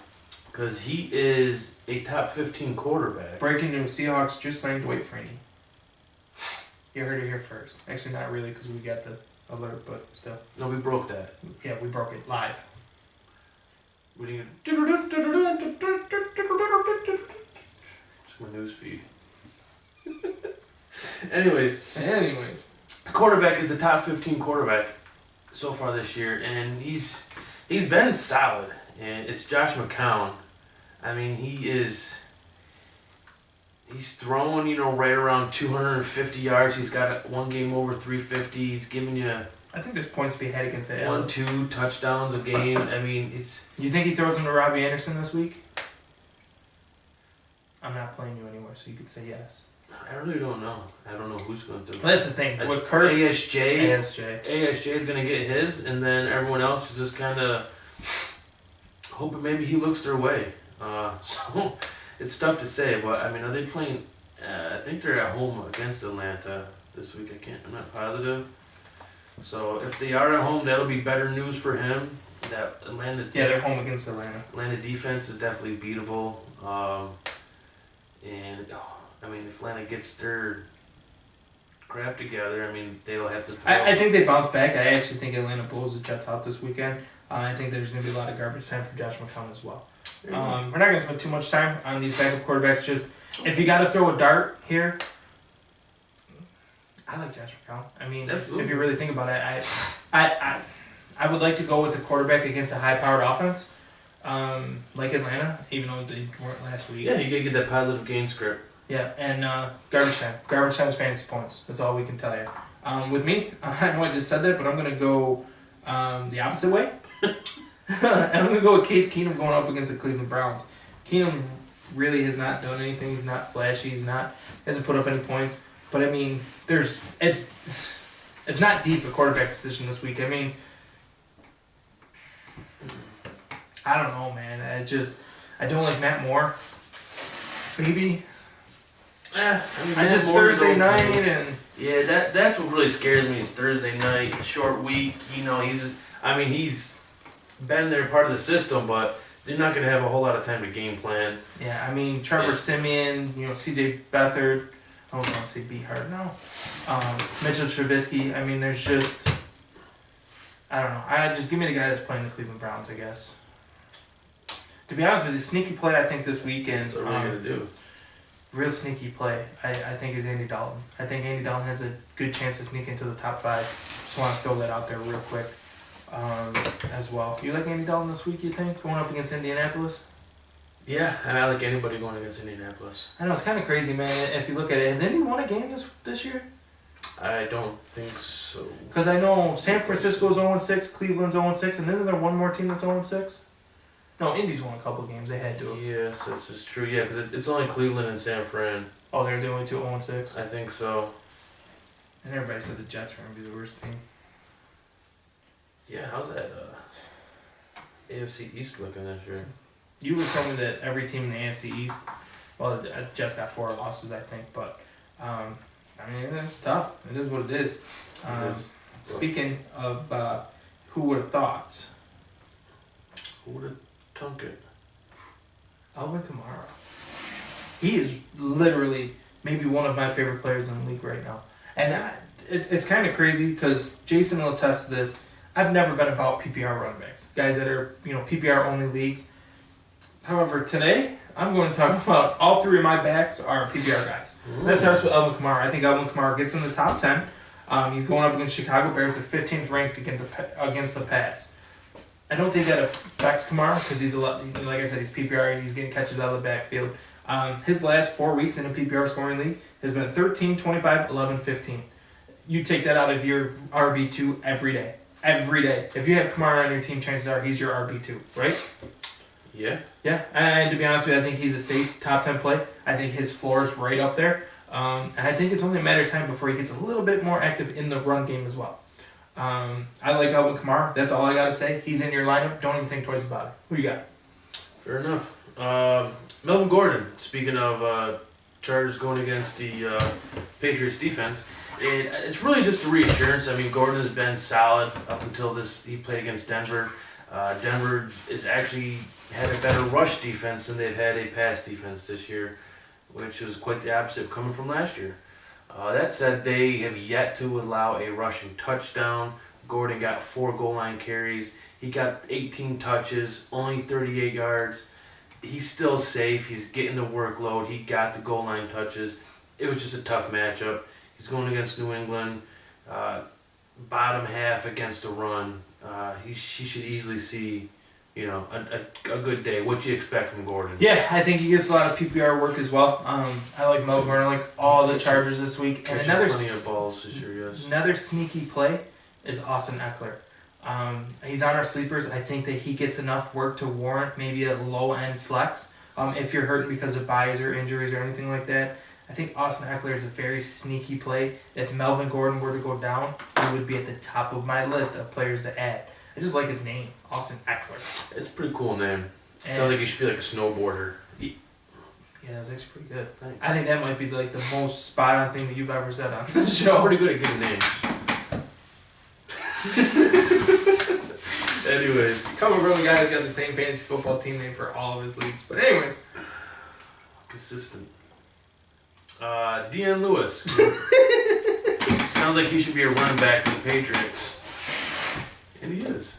because he is a top 15 quarterback. Breaking news: Seahawks just signed Dwight Freeney. You heard it here first. Actually, not really, because we got the alert, but still. No, we broke that. Yeah, we broke it live. What are you gonna? It's my news feed. Anyways. The quarterback is the top 15 quarterback so far this year, and he's been solid. And it's Josh McCown. I mean, he's throwing, right around 250 yards. He's got one game over 350. He's giving you, I think there's points to be had against that. 1-2 touchdowns a game. I mean, it's. You think he throws him to Robbie Anderson this week? I'm not playing you anymore, so you could say yes. I really don't know. I don't know who's going to. That's the thing. With ASJ is going to get his, and then everyone else is just kind of hoping maybe he looks their way. So it's tough to say, but I mean, are they playing? I think they're at home against Atlanta this week. I'm not positive. So if they are at home, that'll be better news for him. That Atlanta. Yeah, they're home against Atlanta. Atlanta defense is definitely beatable. I mean, if Atlanta gets their crap together, I mean, they'll have to. I think they bounce back. I actually think Atlanta blows the Jets out this weekend. I think there's going to be a lot of garbage time for Josh McCown as well. We're not going to spend too much time on these backup quarterbacks. Just if you got to throw a dart here, I like Josh McCown. I mean, if you really think about it, I would like to go with the quarterback against a high-powered offense, like Atlanta, even though they weren't last week. Yeah, you got to get that positive game script. Yeah, and garbage time. Garbage time is fantasy points. That's all we can tell you. With me, I know I just said that, but I'm going to go the opposite way. And I'm going to go with Case Keenum going up against the Cleveland Browns. Keenum really has not done anything. He's not flashy. Hasn't put up any points. But, I mean, it's not deep at quarterback position this week. I mean, I don't know, man. I don't like Matt Moore. Maybe. I just Thursday night and yeah, that's what really scares me is Thursday night, short week. You know, he's been there part of the system, but they're not going to have a whole lot of time to game plan. yeah, I mean Trevor Siemian, C.J. Beathard. I don't want to say Beathard now. Mitchell Trubisky. I mean, there's just I don't know. I just give me the guy that's playing the Cleveland Browns, I guess. To be honest with you, sneaky play I think this weekend. That's what we're going to do. Real sneaky play, I think, is Andy Dalton. I think Andy Dalton has a good chance to sneak into the top 5. Just want to throw that out there real quick as well. You like Andy Dalton this week, you think, going up against Indianapolis? Yeah, I like anybody going against Indianapolis. I know, it's kind of crazy, man, if you look at it. Has Indy won a game this year? I don't think so. Because I know San Francisco's 0-6, Cleveland's 0-6, and isn't there one more team that's 0-6? No, Indy's won a couple games. They had to. Yes, this is true. Yeah, because it's only Cleveland and San Fran. Oh, they're the only two 0-6? I think so. And everybody said the Jets were going to be the worst team. Yeah, how's that AFC East looking this year? You were telling me that every team in the AFC East, well, the Jets got 4 losses, I think, but I mean, it's tough. It is what it is. Speaking of who would have thought? Who would have thunk it? Alvin Kamara. He is literally maybe one of my favorite players in the league right now. And it's kind of crazy because Jason will attest to this. I've never been about PPR running backs, guys that are PPR only leagues. However, today I'm going to talk about all 3 of my backs are PPR guys. That starts with Alvin Kamara. I think Alvin Kamara gets in the top 10. He's going up against Chicago Bears at 15th ranked against the pass. I don't think that affects Kamara because he's like I said, he's PPR. He's getting catches out of the backfield. His last 4 weeks in a PPR scoring league has been 13, 25, 11, 15. You take that out of your RB2 every day. Every day. If you have Kamara on your team, chances are he's your RB2, right? Yeah. Yeah, and to be honest with you, I think he's a safe top 10 play. I think his floor is right up there. And I think it's only a matter of time before he gets a little bit more active in the run game as well. I like Alvin Kamara. That's all I got to say. He's in your lineup. Don't even think twice about it. Who you got? Fair enough. Melvin Gordon, speaking of Chargers going against the Patriots defense, it's really just a reassurance. I mean, Gordon has been solid up until he played against Denver. Denver is actually had a better rush defense than they've had a pass defense this year, which was quite the opposite coming from last year. That said, they have yet to allow a rushing touchdown. Gordon got 4 goal line carries. He got 18 touches, only 38 yards. He's still safe. He's getting the workload. He got the goal line touches. It was just a tough matchup. He's going against New England, bottom half against the run. He should easily see, a good day. What you expect from Gordon? Yeah, I think he gets a lot of PPR work as well. I like Melvin Gordon. I like all the Chargers this week. And Catching plenty of balls this year, yes. Another sneaky play is Austin Eckler. He's on our sleepers. I think that he gets enough work to warrant maybe a low-end flex. If you're hurting because of buys or injuries or anything like that, I think Austin Eckler is a very sneaky play. If Melvin Gordon were to go down, he would be at the top of my list of players to add. I just like his name, Austin Eckler. It's a pretty cool name. Sounds like you should be like a snowboarder. Yeah, that was actually pretty good. Thanks. I think that might be like the most spot-on thing that you've ever said on the show. I'm pretty good at getting names. Anyways. Come on, bro. The guy's got the same fantasy football team name for all of his leagues. But anyways. Consistent. Deion Lewis. Sounds like he should be a running back for the Patriots. And he is.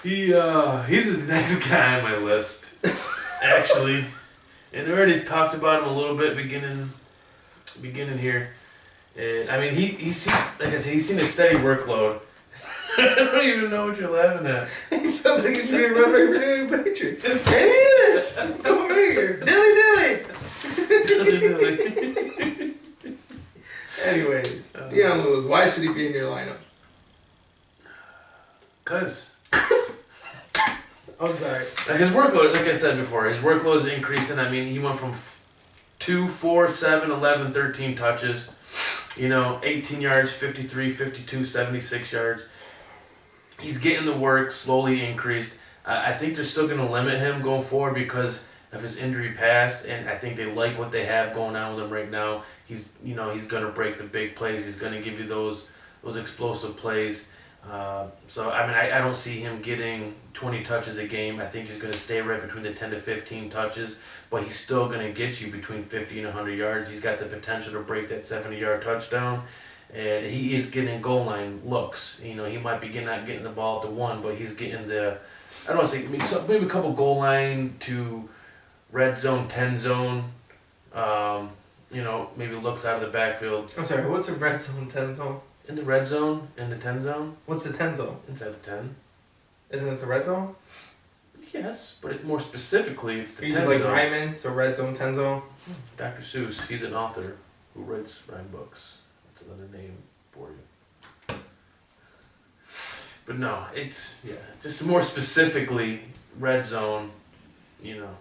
He's the next guy on my list, actually. And I already talked about him a little bit beginning here. And I mean, he's like I said, he's seen a steady workload. I don't even know what you're laughing at. He sounds like he should be a running back for New England Patriots. And he is! Come over here. Dilly. Anyways, Deion Lewis, why should he be in your lineup? Because I'm sorry. his workload, like I said before, his workload is increasing. I mean, he went from 2, 4, 7, 11, 13 touches. 18 yards, 53, 52, 76 yards. He's getting the work, slowly increased. I think they're still going to limit him going forward because of his injury past, and I think they like what they have going on with him right now. He's going to break the big plays. He's going to give you those explosive plays. So I mean, I don't see him getting 20 touches a game. I think he's going to stay right between the 10 to 15 touches, but he's still going to get you between 50 and 100 yards. He's got the potential to break that 70-yard touchdown, and he is getting goal line looks. He might be not getting the ball at the 1, but he's getting the, I don't want to say, maybe a couple goal line to red zone, 10 zone. Maybe looks out of the backfield. I'm sorry, what's a red zone, 10 zone? In the red zone, in the 10 zone. What's the 10 zone? Inside the 10. Isn't it the red zone? Yes, but more specifically, it's the 10 just like zone. Ryman, so red zone, 10 zone? Dr. Seuss, he's an author who writes rhyme books. That's another name for you. But no, it's, just more specifically, red zone,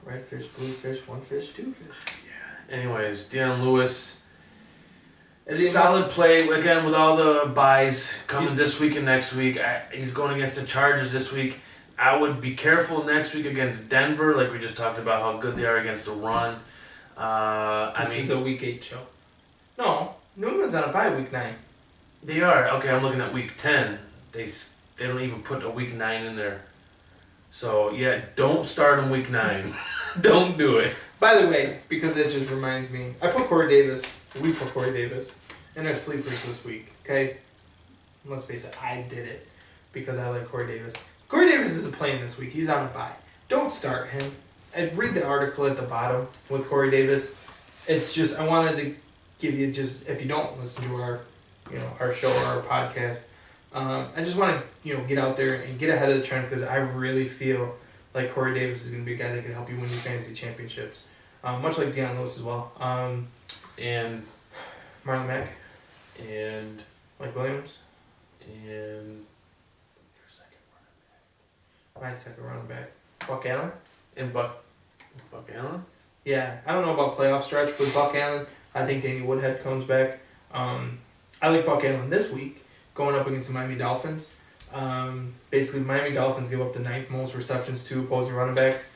Red fish, blue fish, one fish, two fish. Yeah. Anyways, Deion Lewis. Is he Solid play again with all the buys coming this week and next week. He's going against the Chargers this week. I would be careful next week against Denver, like we just talked about how good they are against the run. This is a week 8 show. No, New England's on a bye week 9. They are. Okay, I'm looking at week 10. They don't even put a week 9 in there. So yeah, don't start on week 9. Don't do it. By the way, because it just reminds me, we put Corey Davis in our sleepers this week, okay? Let's face it, I did it because I like Corey Davis. Corey Davis isn't playing this week. He's on a bye. Don't start him. And read the article at the bottom with Corey Davis. It's just, I wanted to give you just, if you don't listen to our show or our podcast, I just want to, get out there and get ahead of the trend because I really feel like Corey Davis is going to be a guy that can help you win your fantasy championships. Much like Deion Lewis as well. And Marlon Mack. And Mike Williams. And your second running back. My second running back. Buck Allen. And Buck Allen? Yeah, I don't know about playoff stretch with Buck Allen. I think Danny Woodhead comes back. I like Buck Allen this week going up against the Miami Dolphins. Basically, Miami Dolphins give up the 9th most receptions to opposing running backs.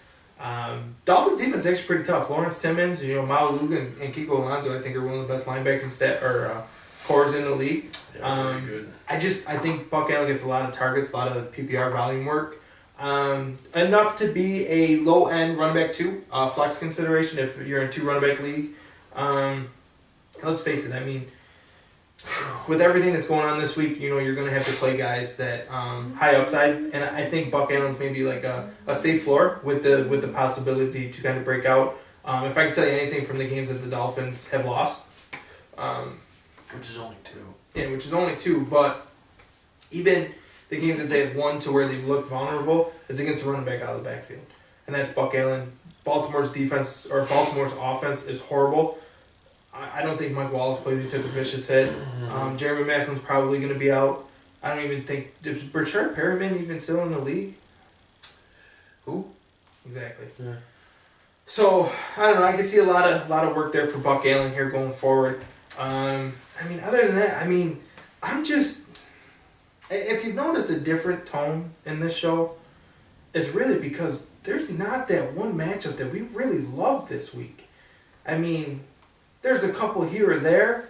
Dolphins defense is actually pretty tough. Lawrence Timmons, Mao Luga and Kiko Alonso, I think, are one of the best linebacking cores in the league. Yeah, very good. I think Buck Allen gets a lot of targets, a lot of PPR volume work. Enough to be a low end running back 2, flex consideration if you're in 2 running back league. Let's face it, I mean, with everything that's going on this week, you're going to have to play guys that high upside, and I think Buck Allen's maybe like a safe floor with the possibility to kind of break out. If I can tell you anything from the games that the Dolphins have lost, which is only 2. Yeah, which is only 2, but even the games that they've won to where they look vulnerable, it's against a running back out of the backfield, and that's Buck Allen. Baltimore's offense is horrible. I don't think Mike Wallace plays. He took a vicious hit. Jeremy Maclin's probably going to be out. I don't even think... Is Brashard Perriman even still in the league? Who? Exactly. Yeah. So, I don't know. I can see a lot of work there for Buck Allen here going forward. Other than that, I'm just... If you've noticed a different tone in this show, it's really because there's not that one matchup that we really love this week. There's a couple here or there,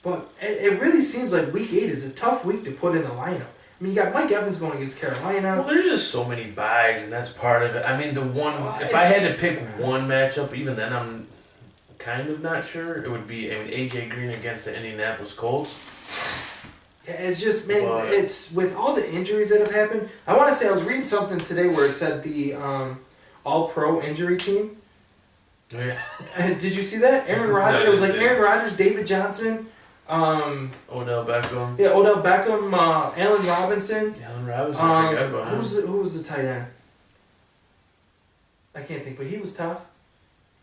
but it really seems like week 8 is a tough week to put in the lineup. You got Mike Evans going against Carolina. Well, there's just so many buys, and that's part of it. If I had to pick one matchup, even then I'm kind of not sure. It would be AJ Green against the Indianapolis Colts. Yeah, it's just, it's with all the injuries that have happened. I want to say I was reading something today where it said the All-Pro injury team. Yeah. Did you see that? Aaron Rodgers. It was like Aaron Rodgers, David Johnson, Odell Beckham. Yeah, Odell Beckham, Allen Robinson. Allen Robinson, I forgot about him. Who was the tight end? I can't think, but he was tough.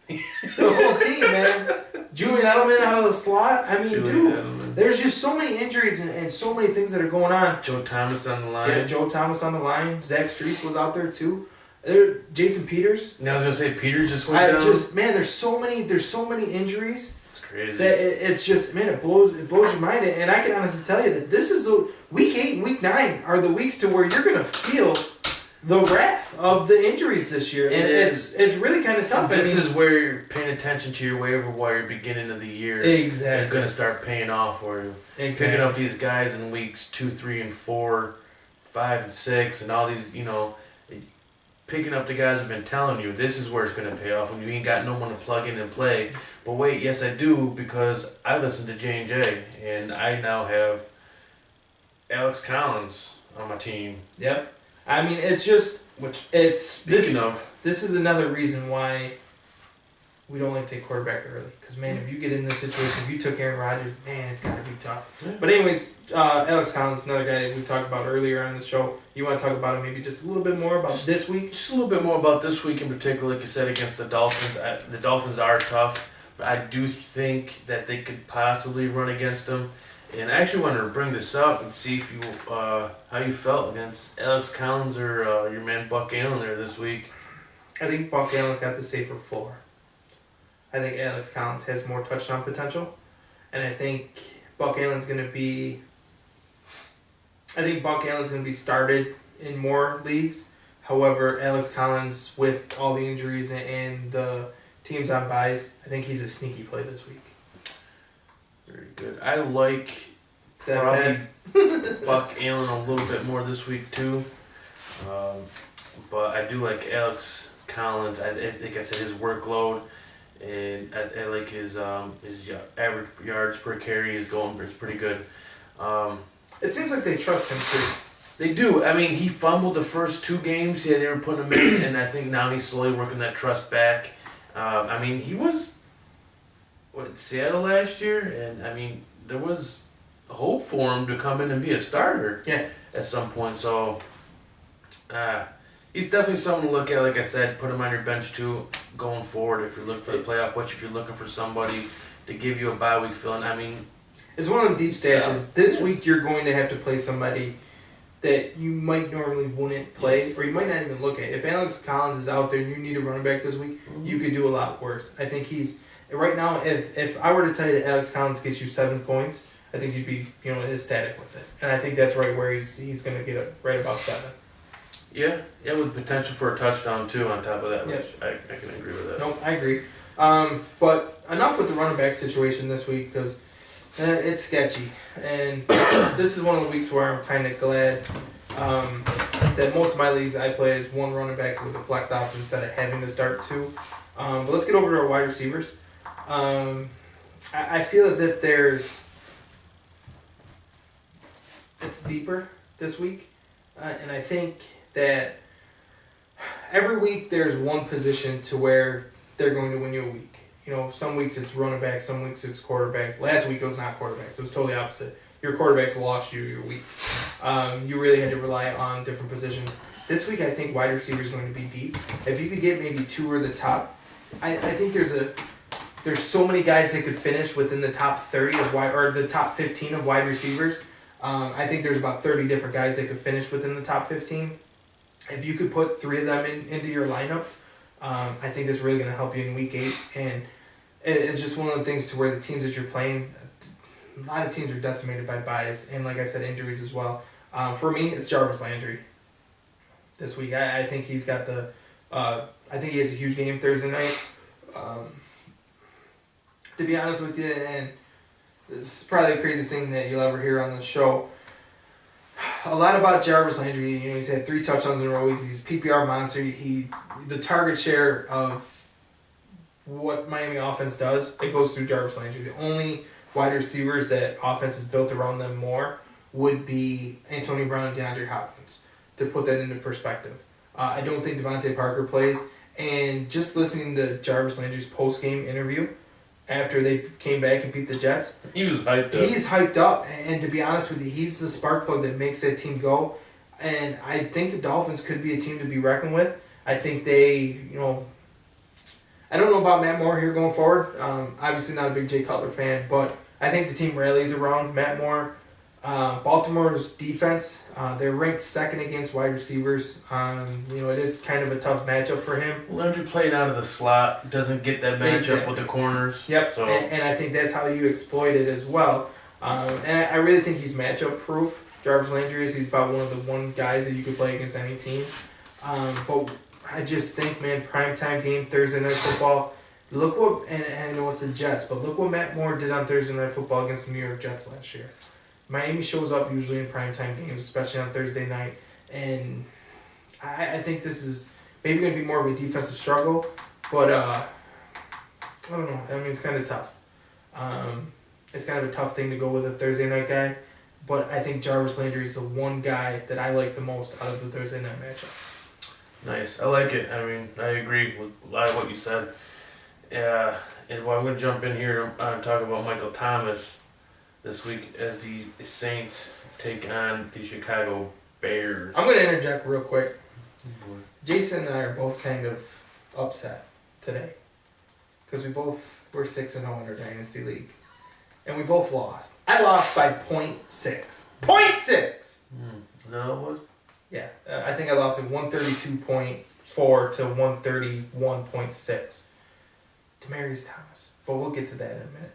The whole team, man. Julian Edelman out of the slot. I mean, dude, there's just so many injuries and so many things that are going on. Joe Thomas on the line. Yeah, Joe Thomas on the line. Zach Street was out there too. Jason Peters. Now I was gonna say Peters just went down. Man, there's so many injuries. It's crazy. That it's just, man, it blows your mind. And I can honestly tell you that this is the week 8 and week 9 are the weeks to where you're gonna feel the wrath of the injuries this year, and it's really kind of tough. This is where you're paying attention to your waiver wire beginning of the year. Exactly, it's going to start paying off for you. Exactly, picking up these guys in weeks 2, 3, and 4, 5, and 6, and all these. Picking up the guys I've been telling you. This is where it's going to pay off when you ain't got no one to plug in and play. But wait, yes I do, because I listen to J&J, and I now have Alex Collins on my team. Yep. I mean, it's just this is another reason why we don't like to take quarterback early. Because, man, if you get in this situation, if you took Aaron Rodgers, man, it's got to be tough. Yeah. But anyways, Alex Collins, another guy that we talked about earlier on the show. You want to talk about him maybe just a little bit more about this week? Just a little bit more about this week in particular, like you said, against the Dolphins. The Dolphins are tough, but I do think that they could possibly run against them. And I actually wanted to bring this up and see if you how you felt against Alex Collins or your man Buck Allen there this week. I think Buck Allen's got the safer floor. I think Alex Collins has more touchdown potential, and I think Buck Allen's going to be started in more leagues. However, Alex Collins, with all the injuries and the teams on byes, I think he's a sneaky play this week. Very good. I like probably Buck Allen a little bit more this week too, but I do like Alex Collins. Like I said, his workload, and I like his average yards per carry is pretty good. It seems like they trust him too. They do. I mean, he fumbled the first 2 games. Yeah, they were putting him in, and I think now he's slowly working that trust back. I mean, he was Seattle last year, and I mean, there was hope for him to come in and be a starter at some point. So he's definitely someone to look at. Like I said, put him on your bench too going forward if you're looking for the playoff push, if you're looking for somebody to give you a bye week feeling. I mean, it's one of them deep stashes. This week you're going to have to play somebody that you might normally wouldn't play, or you might not even look at. If Alex Collins is out there and you need a running back this week, you could do a lot worse. I think he's right now. If I were to tell you that Alex Collins gets you 7 points, I think you'd be ecstatic with it. And I think that's right where he's going to get it right about 7. Yeah, with potential for a touchdown too on top of that, which I can agree with that. Nope, I agree. But enough with the running back situation this week, because it's sketchy. And this is one of the weeks where I'm kind of glad that most of my leagues I play is 1 running back with a flex option instead of having to start 2. But let's get over to our wide receivers. I feel as if it's deeper this week. And I think that every week there's one position to where they're going to win you a week. Some weeks it's running back, some weeks it's quarterbacks. Last week it was not quarterbacks. It was totally opposite. Your quarterbacks lost you your week. You really had to rely on different positions. This week I think wide receiver is going to be deep. If you could get maybe 2 or the top, I think there's so many guys that could finish within the top 30 of or the top 15 of wide receivers. I think there's about 30 different guys that could finish within the top 15. If you could put 3 of them into your lineup, I think that's really going to help you in week 8. And it's just one of the things to where the teams that you're playing, a lot of teams are decimated by byes and, like I said, injuries as well. For me, it's Jarvis Landry this week. I think he's got I think he has a huge game Thursday night. To be honest with you, and this is probably the craziest thing that you'll ever hear on the show. A lot about Jarvis Landry. He's had 3 touchdowns in a row. He's a PPR monster. The target share of what Miami offense does, it goes through Jarvis Landry. The only wide receivers that offense is built around them more would be Antonio Brown and DeAndre Hopkins, to put that into perspective. I don't think Devontae Parker plays. And just listening to Jarvis Landry's post-game interview, after they came back and beat the Jets. He was hyped up. He's hyped up, and to be honest with you, he's the spark plug that makes that team go. And I think the Dolphins could be a team to be reckoned with. I think they, I don't know about Matt Moore here going forward. Obviously not a big Jay Cutler fan, but I think the team rallies around Matt Moore. Baltimore's defense, they're ranked second against wide receivers. It is kind of a tough matchup for him. Landry playing out of the slot, doesn't get that matchup with the corners. Yep, so. and I think that's how you exploit it as well. And I really think he's matchup proof. Jarvis Landry is. He's about one of the guys that you could play against any team. But I just think, man, primetime game, Thursday Night Football. Look what, and I know it's the Jets, but look what Matt Moore did on Thursday Night Football against the New York Jets last year. Miami shows up usually in primetime games, especially on Thursday night. And I think this is maybe going to be more of a defensive struggle. But I don't know. I mean, it's kind of tough. It's kind of a tough thing to go with a Thursday night guy. But I think Jarvis Landry is the one guy that I like the most out of the Thursday night matchup. Nice. I like it. I mean, I agree with a lot of what you said. And I'm going to jump in here and talk about Michael Thomas this week as the Saints take on the Chicago Bears. I'm going to interject real quick. Jason and I are both kind of upset today because we both were 6-0 in our Dynasty League. And we both lost. I lost by 0.6. 0.6! Is that all it was? Yeah. I think I lost at 132.4 to 131.6. Demaryius Thomas. But we'll get to that in a minute.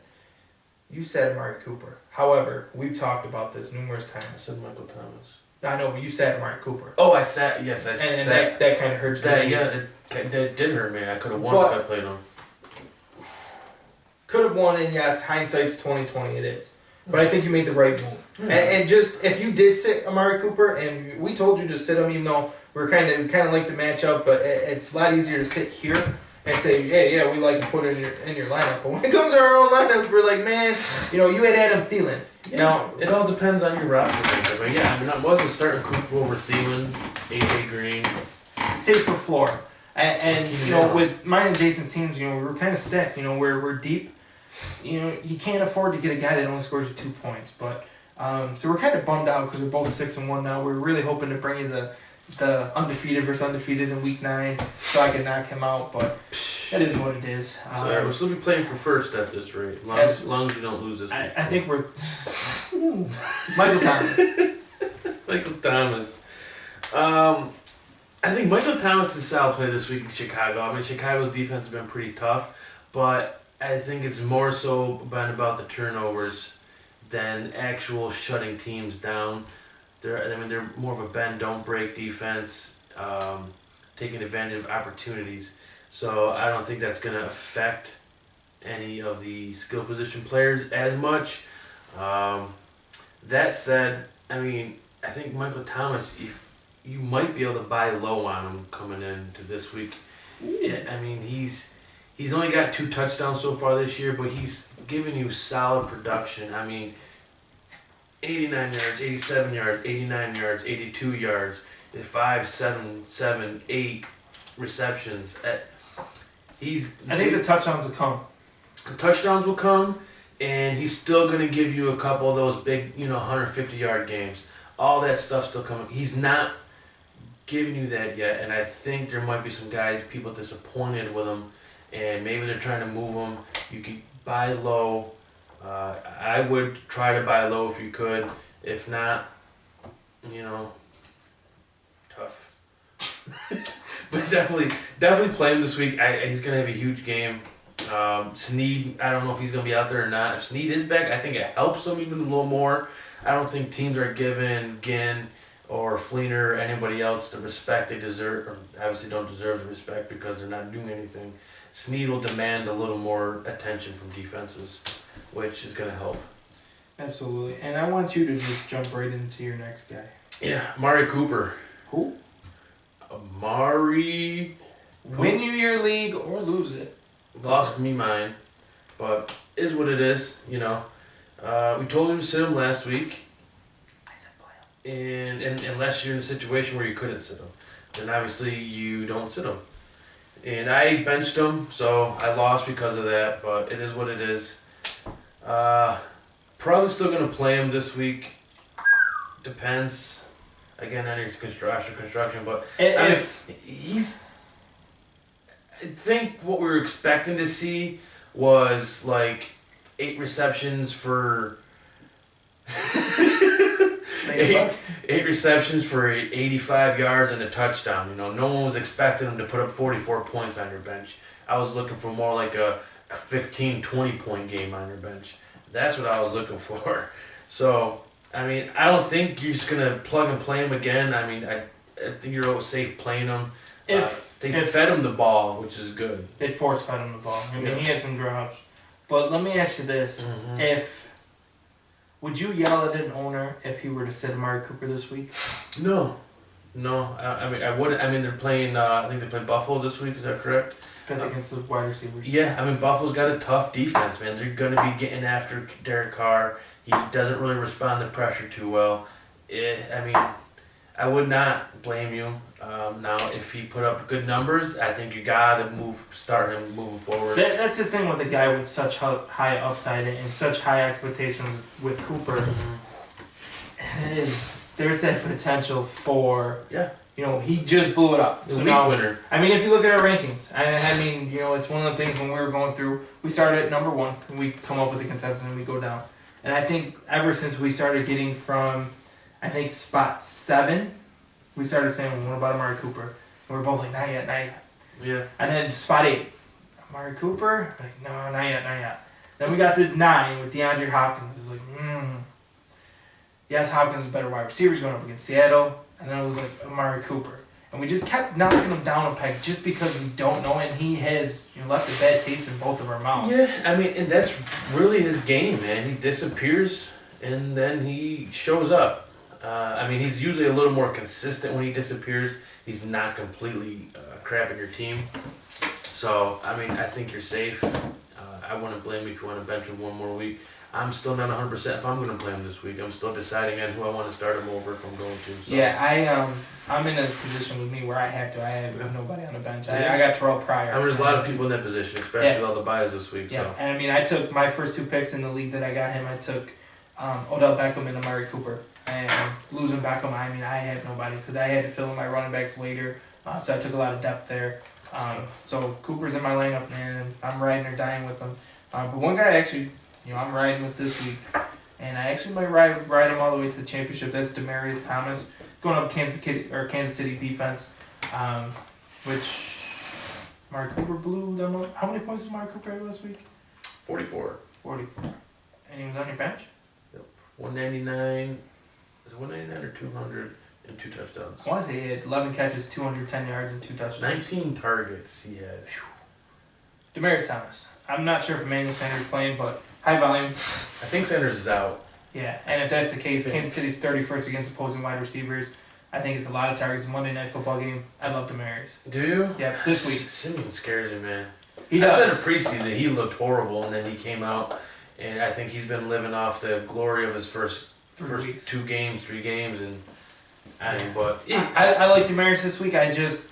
You said Amari Cooper. However, we've talked about this numerous times. I said Michael Thomas. I know, but you said Amari Cooper. Oh, I said, yes, I said. And that kind of hurt you. That did hurt me. I could have won if I played him. Could have won, and yes, hindsight's 20/20. It is, but I think you made the right move. And just if you did sit Amari Cooper, and we told you to sit him, even though we're kind of like the matchup, but it's a lot easier to sit here and say, hey, yeah, we like to put it in your lineup. But when it comes to our own lineups, we're like, man, you had Adam Thielen. Yeah, now it all depends on your roster. But yeah, I wasn't starting Cooper over Thielen, AJ Green, safer floor. And with mine and Jason's teams, we were kind of stacked. We're deep. You can't afford to get a guy that only scores you 2 points. But so we're kind of bummed out because we're both 6-1 now. We're really hoping to bring you the undefeated versus undefeated in week 9 so I can knock him out. But that is what it is. So we'll still be playing for first at this rate, as long as you don't lose this week. I think we're Michael Thomas. Michael Thomas. I think Michael Thomas is a solid play this week in Chicago. I mean, Chicago's defense has been pretty tough, but I think it's more so been about the turnovers than actual shutting teams down. They're more of a bend, don't break defense, taking advantage of opportunities. So I don't think that's going to affect any of the skill position players as much. That said, I think Michael Thomas, you might be able to buy low on him coming into this week. Yeah, he's only got 2 touchdowns so far this year, but he's given you solid production. 89 yards, 87 yards, 89 yards, 82 yards, 5, 7, 8 receptions. I think the touchdowns will come. The touchdowns will come, and he's still going to give you a couple of those big, 150-yard games. All that stuff's still coming. He's not giving you that yet, and I think there might be some people disappointed with him, and maybe they're trying to move him. You could buy low. I would try to buy low if you could. If not, tough. But definitely play him this week. He's going to have a huge game. Snead, I don't know if he's going to be out there or not. If Snead is back, I think it helps him even a little more. I don't think teams are giving Ginn or Fleener or anybody else the respect they deserve, or obviously don't deserve the respect because they're not doing anything. Snead will demand a little more attention from defenses, which is going to help. Absolutely. And I want you to just jump right into your next guy. Yeah, Amari Cooper. Who? Amari. Win you your league or lose it. Lost me mine, but is what it is, We told you to sit him last week. I said play him. And unless you're in a situation where you couldn't sit him, then obviously you don't sit him. And I benched him, so I lost because of that, but it is what it is. Probably still going to play him this week. Depends. Again, any construction, but If he's... I think what we were expecting to see was like 8 receptions for... eight receptions for 85 yards and a touchdown. You know, no one was expecting him to put up 44 points on your bench. I was looking for more like a 15, 20 point game on your bench. That's what I was looking for. So, I mean, I don't think you're just going to plug and play him again. I mean, I think you're safe playing him. If they fed him the ball, which is good. They force fed him the ball. I mean, he had some drops. But let me ask you this. Would you yell at an owner if he were to sit Amari Cooper this week? No. I mean, I wouldn't. I mean, they're playing, I think they play Buffalo this week, is that correct? Fifth against the wide receivers. Yeah, I mean, Buffalo's got a tough defense, man. They're going to be getting after Derek Carr. He doesn't really respond to pressure too well. I mean, I would not blame you. Now, if he put up good numbers, I think you got to start him moving forward. That's the thing with a guy with such high upside and such high expectations with Cooper. There's that potential for... Yeah. You know, he just blew it up. The week winner. I mean, if you look at our rankings, I mean, you know, it's one of the things when we were going through, we started at number 1, and we come up with a consensus, and we go down. And I think ever since we started getting from, I think, spot 7, we started saying, well, what about Amari Cooper? And we're both like, not yet. Yeah. And then spot 8, Amari Cooper? Like, no, not yet. Then we got to 9 with DeAndre Hopkins. It's like, yes, Hopkins is a better wide receiver. He's going up against Seattle. And then it was like Amari Cooper. And we just kept knocking him down a peg just because we don't know. And he has left a bad taste in both of our mouths. Yeah, I mean, and that's really his game, man. He disappears, and then he shows up. I mean, he's usually a little more consistent when he disappears. He's not completely crapping your team. So, I mean, I think you're safe. I wouldn't blame you if you want to bench him one more week. I'm still not 100% if I'm going to play him this week. I'm still deciding on who I want to start him over if I'm going to. So. Yeah, I'm in a position with me where I have to. I have nobody on the bench. I got Terrell Pryor. I mean, there's a lot of people in that position, especially with all the buys this week. Yeah, so. and I mean, I took my first 2 picks in the league that I got him. I took Odell Beckham and Amari Cooper. And losing Beckham, I mean, I had nobody because I had to fill in my running backs later. So I took a lot of depth there. So Cooper's in my lineup, man, and I'm riding or dying with him. But one guy actually... I'm riding with this week, and I actually might ride him all the way to the championship. That's Demaryius Thomas going up Kansas City defense, which Amari Cooper blew them up. How many points did Amari Cooper have last week? 44. 44. And he was on your bench? Yep. 199. Is it 199 or 200 and 2 touchdowns? I want to say he had 11 catches, 210 yards, and 2 touchdowns. 19 targets he had. Demaryius Thomas. I'm not sure if Emmanuel Sanders is playing, but high volume. I think Sanders is out. Yeah, and if that's the case, Kansas City's 31st against opposing wide receivers. I think it's a lot of targets. Monday Night Football game. I love Demaryius. Do you? Yeah, this week. Simeon scares me, man. He does. I said in preseason he looked horrible, and then he came out, and I think he's been living off the glory of his first 3 games, and I mean, but yeah. I like Demaryius this week. I just,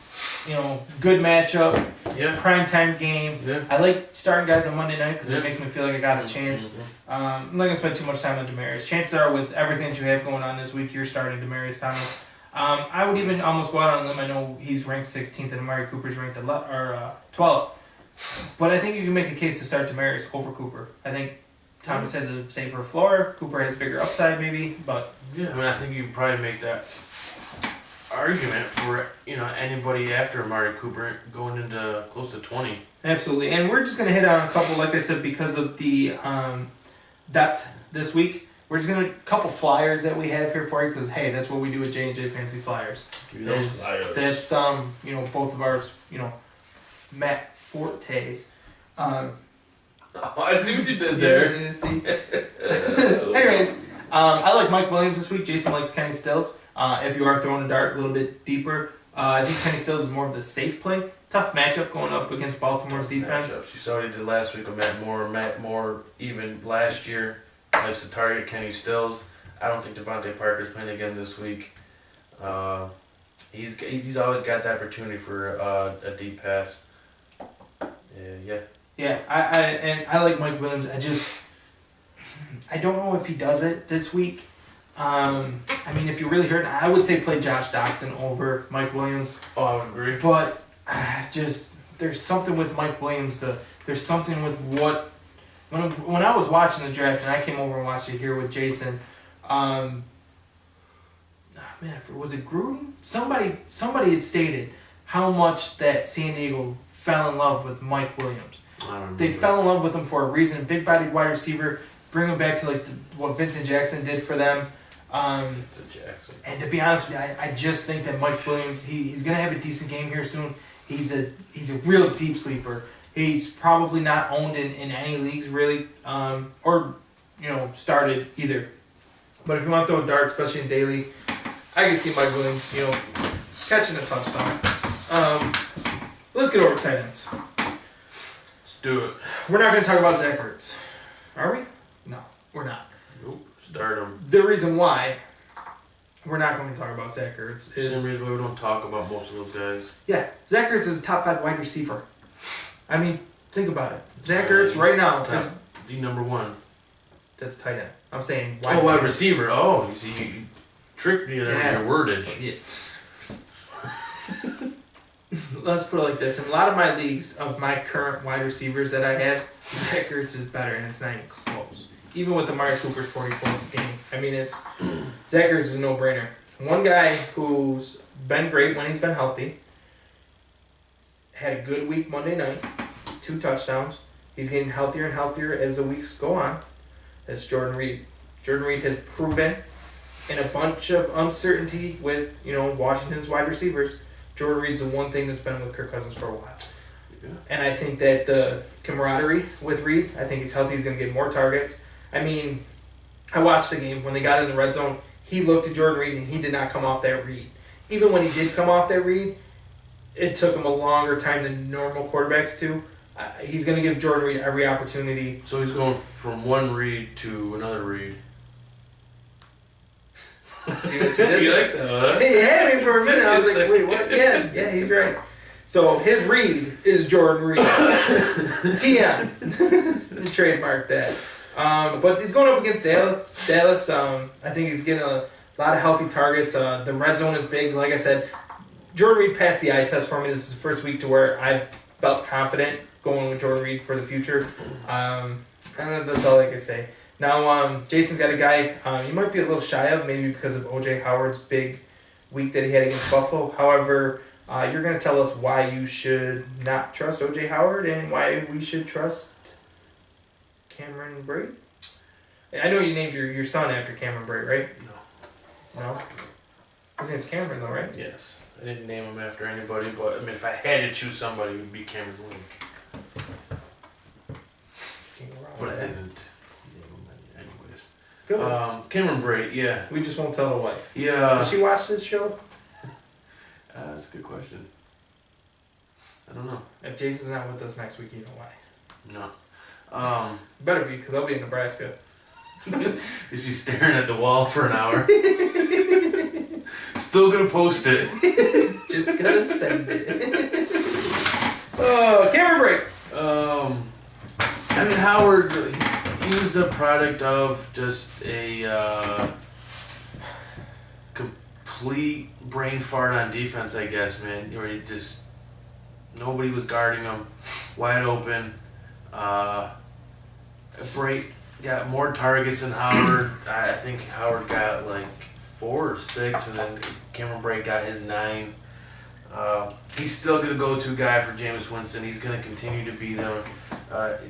good matchup. Yeah. Primetime game. Yeah. I like starting guys on Monday night because it makes me feel like I got a chance. I'm not going to spend too much time on Demaryius. Chances are with everything that you have going on this week, you're starting Demaryius Thomas. I would even almost go out on a limb. I know he's ranked 16th and Amari Cooper's ranked 12th. But I think you can make a case to start Demaryius over Cooper. I think Thomas has a safer floor. Cooper has bigger upside maybe. But yeah, I mean, I think you can probably make that argument for anybody after Amari Cooper going into close to 20. Absolutely, and we're just gonna hit on a couple, like I said, because of the depth this week. We're just gonna couple flyers that we have here for you because hey, that's what we do at J&J Fantasy Flyers. Give me those flyers. That's both of ours, Matt Fortes. I see what you did there. Yeah, see. Anyways, I like Mike Williams this week. Jason likes Kenny Stills. If you are throwing a dart a little bit deeper, I think Kenny Stills is more of the safe play. Tough matchup going up against Baltimore's defense. You saw what he did last week with Matt Moore. Matt Moore, even last year, likes to target Kenny Stills. I don't think Devontae Parker's playing again this week. He's always got the opportunity for a deep pass. Yeah, I like Mike Williams. I don't know if he does it this week. I mean, if you're really hurting, I would say play Josh Doctson over Mike Williams. Oh, I would agree. But there's something with Mike Williams. There's something with when I was watching the draft and I came over and watched it here with Jason. Was it Gruden? Somebody had stated how much that San Diego fell in love with Mike Williams. They fell in love with him for a reason. Big-bodied wide receiver. Bring him back to what Vincent Jackson did for them. And to be honest with you, I just think that Mike Williams, he's gonna have a decent game here soon. He's a real deep sleeper. He's probably not owned in any leagues really, or started either. But if you want to throw a dart, especially in daily, I can see Mike Williams, catching a touchdown. Let's get over tight ends. Let's do it. We're not going to talk about Zach Ertz, are we? No, we're not. Nope. Start him. The reason why we're not going to talk about Zach Ertz is... Same reason why we don't talk about most of those guys. Yeah, Zach Ertz is a top 5 wide receiver. I mean, think about it. Zach Ertz right now is... The number 1. That's tight end. I'm saying wide receiver. Oh, you tricked me there with your wordage. Yes. Let's put it like this. In a lot of my leagues of my current wide receivers that I have, Zach Ertz is better, and it's not even close. Even with the Amari Cooper's 44th game. I mean, Zach Ertz is a no-brainer. One guy who's been great when he's been healthy, had a good week Monday night, 2 touchdowns. He's getting healthier and healthier as the weeks go on. That's Jordan Reed. Jordan Reed has proven in a bunch of uncertainty with, Washington's wide receivers, Jordan Reed's the one thing that's been with Kirk Cousins for a while. Yeah. And I think that the camaraderie with Reed, I think he's healthy, he's going to get more targets. I mean, I watched the game. When they got in the red zone, he looked at Jordan Reed and he did not come off that read. Even when he did come off that read, it took him a longer time than normal quarterbacks do. He's going to give Jordan Reed every opportunity. So he's going from one read to another read. See what you did? You like that, huh? He had me for a minute. I was like, wait, what? Yeah, he's right. So his read is Jordan Reed. TM. Trademark that. But he's going up against Dallas. I think he's getting a lot of healthy targets. The red zone is big. Like I said, Jordan Reed passed the eye test for me. This is the first week to where I felt confident going with Jordan Reed for the future. And that's all I can say. Now, Jason's got a guy you might be a little shy of, maybe because of O.J. Howard's big week that he had against Buffalo. However, you're going to tell us why you should not trust O.J. Howard and why we should trust Cameron Brate. I know you named your son after Cameron Brate, right? No? His name's Cameron, though, right? Yes. I didn't name him after anybody, but I mean, if I had to choose somebody, it would be Cameron Link. But I didn't name him anyways. Good. Cameron Brate, yeah. We just won't tell the wife. Yeah. Does she watch this show? That's a good question. I don't know. If Jason's not with us next week, you know why. No. Better be, because I'll be in Nebraska. Just be staring at the wall for an hour. Still gonna post it. Just gonna send it. Oh, Cameron Brate. I mean, Howard, he was a product of just a complete brain fart on defense, I guess, man. Where he just, nobody was guarding him, wide open. Brate got more targets than Howard. I think Howard got like 4 or 6, and then Cameron Brate got his 9. He's still going to go-to guy for Jameis Winston. He's going to continue to be there.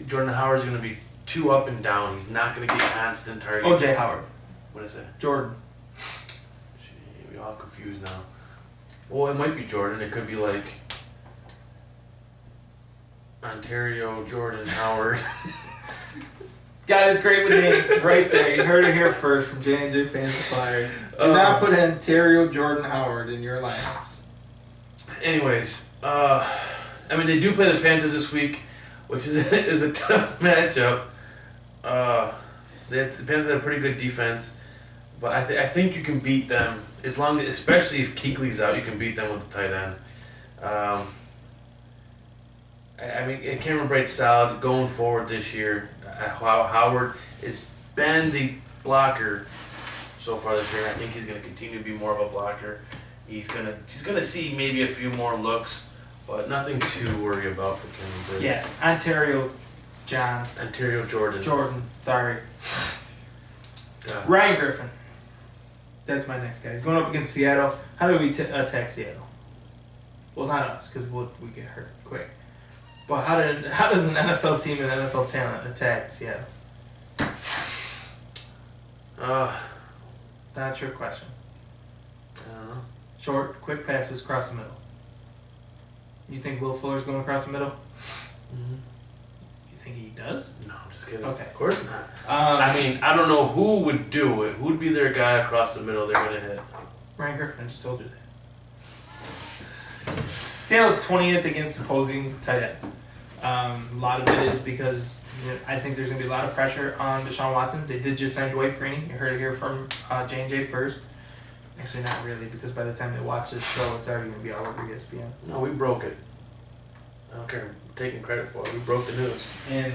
Jordan Howard's going to be too up and down. He's not going to get constant targets. O.J. Howard. What is it? Jordan. Gee, we're all confused now. Well, it might be Jordan. It could be like Ontario Jordan Howard. Guys, great with names right there. You heard it here first from J&J Fans Suppliers. Do not put Ontario Jordan Howard in your lineups. Anyways, I mean, they do play the Panthers this week, which is a tough matchup. The Panthers have a pretty good defense, but I think you can beat them especially if Kuechly's out. You can beat them with the tight end. I mean, Cameron Bright's solid going forward this year. Howard has been the blocker so far this year. I think he's going to continue to be more of a blocker. He's gonna see maybe a few more looks, but nothing to worry about for Cameron Bright. Yeah, Ontario Jordan. Sorry. Ryan Griffin. That's my next guy. He's going up against Seattle. How do we attack Seattle? Well, not us, because we get hurt quick. But how does an NFL team and NFL talent attack Seattle? That's your question. I don't know. Short, quick passes across the middle. You think Will Fuller's going across the middle? Mm-hmm. You think he does? No, I'm just kidding. Okay. Of course not. I mean, I don't know who would do it. Who'd be their guy across the middle they're going to hit? Ryan Griffin, I just told you that. Seattle's 20th against opposing tight ends. A lot of it is because I think there's going to be a lot of pressure on Deshaun Watson. They did just sign Dwight Freeney. You heard it here from J&J first. Actually, not really, because by the time they watch this show, it's already going to be all over ESPN. No, we broke it. I don't care. I'm taking credit for it. We broke the news. And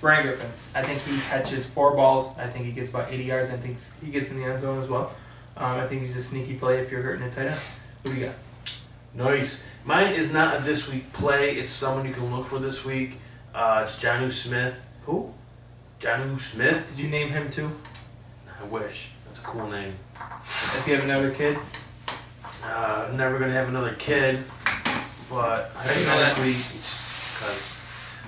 Ryan Griffin, I think he catches 4 balls. I think he gets about 80 yards. I think he gets in the end zone as well. I think he's a sneaky play if you're hurting a tight end. Who do you got? Nice. Mine is not a this week play. It's someone you can look for this week. It's Jonnu Smith. Who? Jonnu Smith. Did you name him too? I wish. That's a cool name. If you have another kid? Never gonna have another kid, but hypothetically, because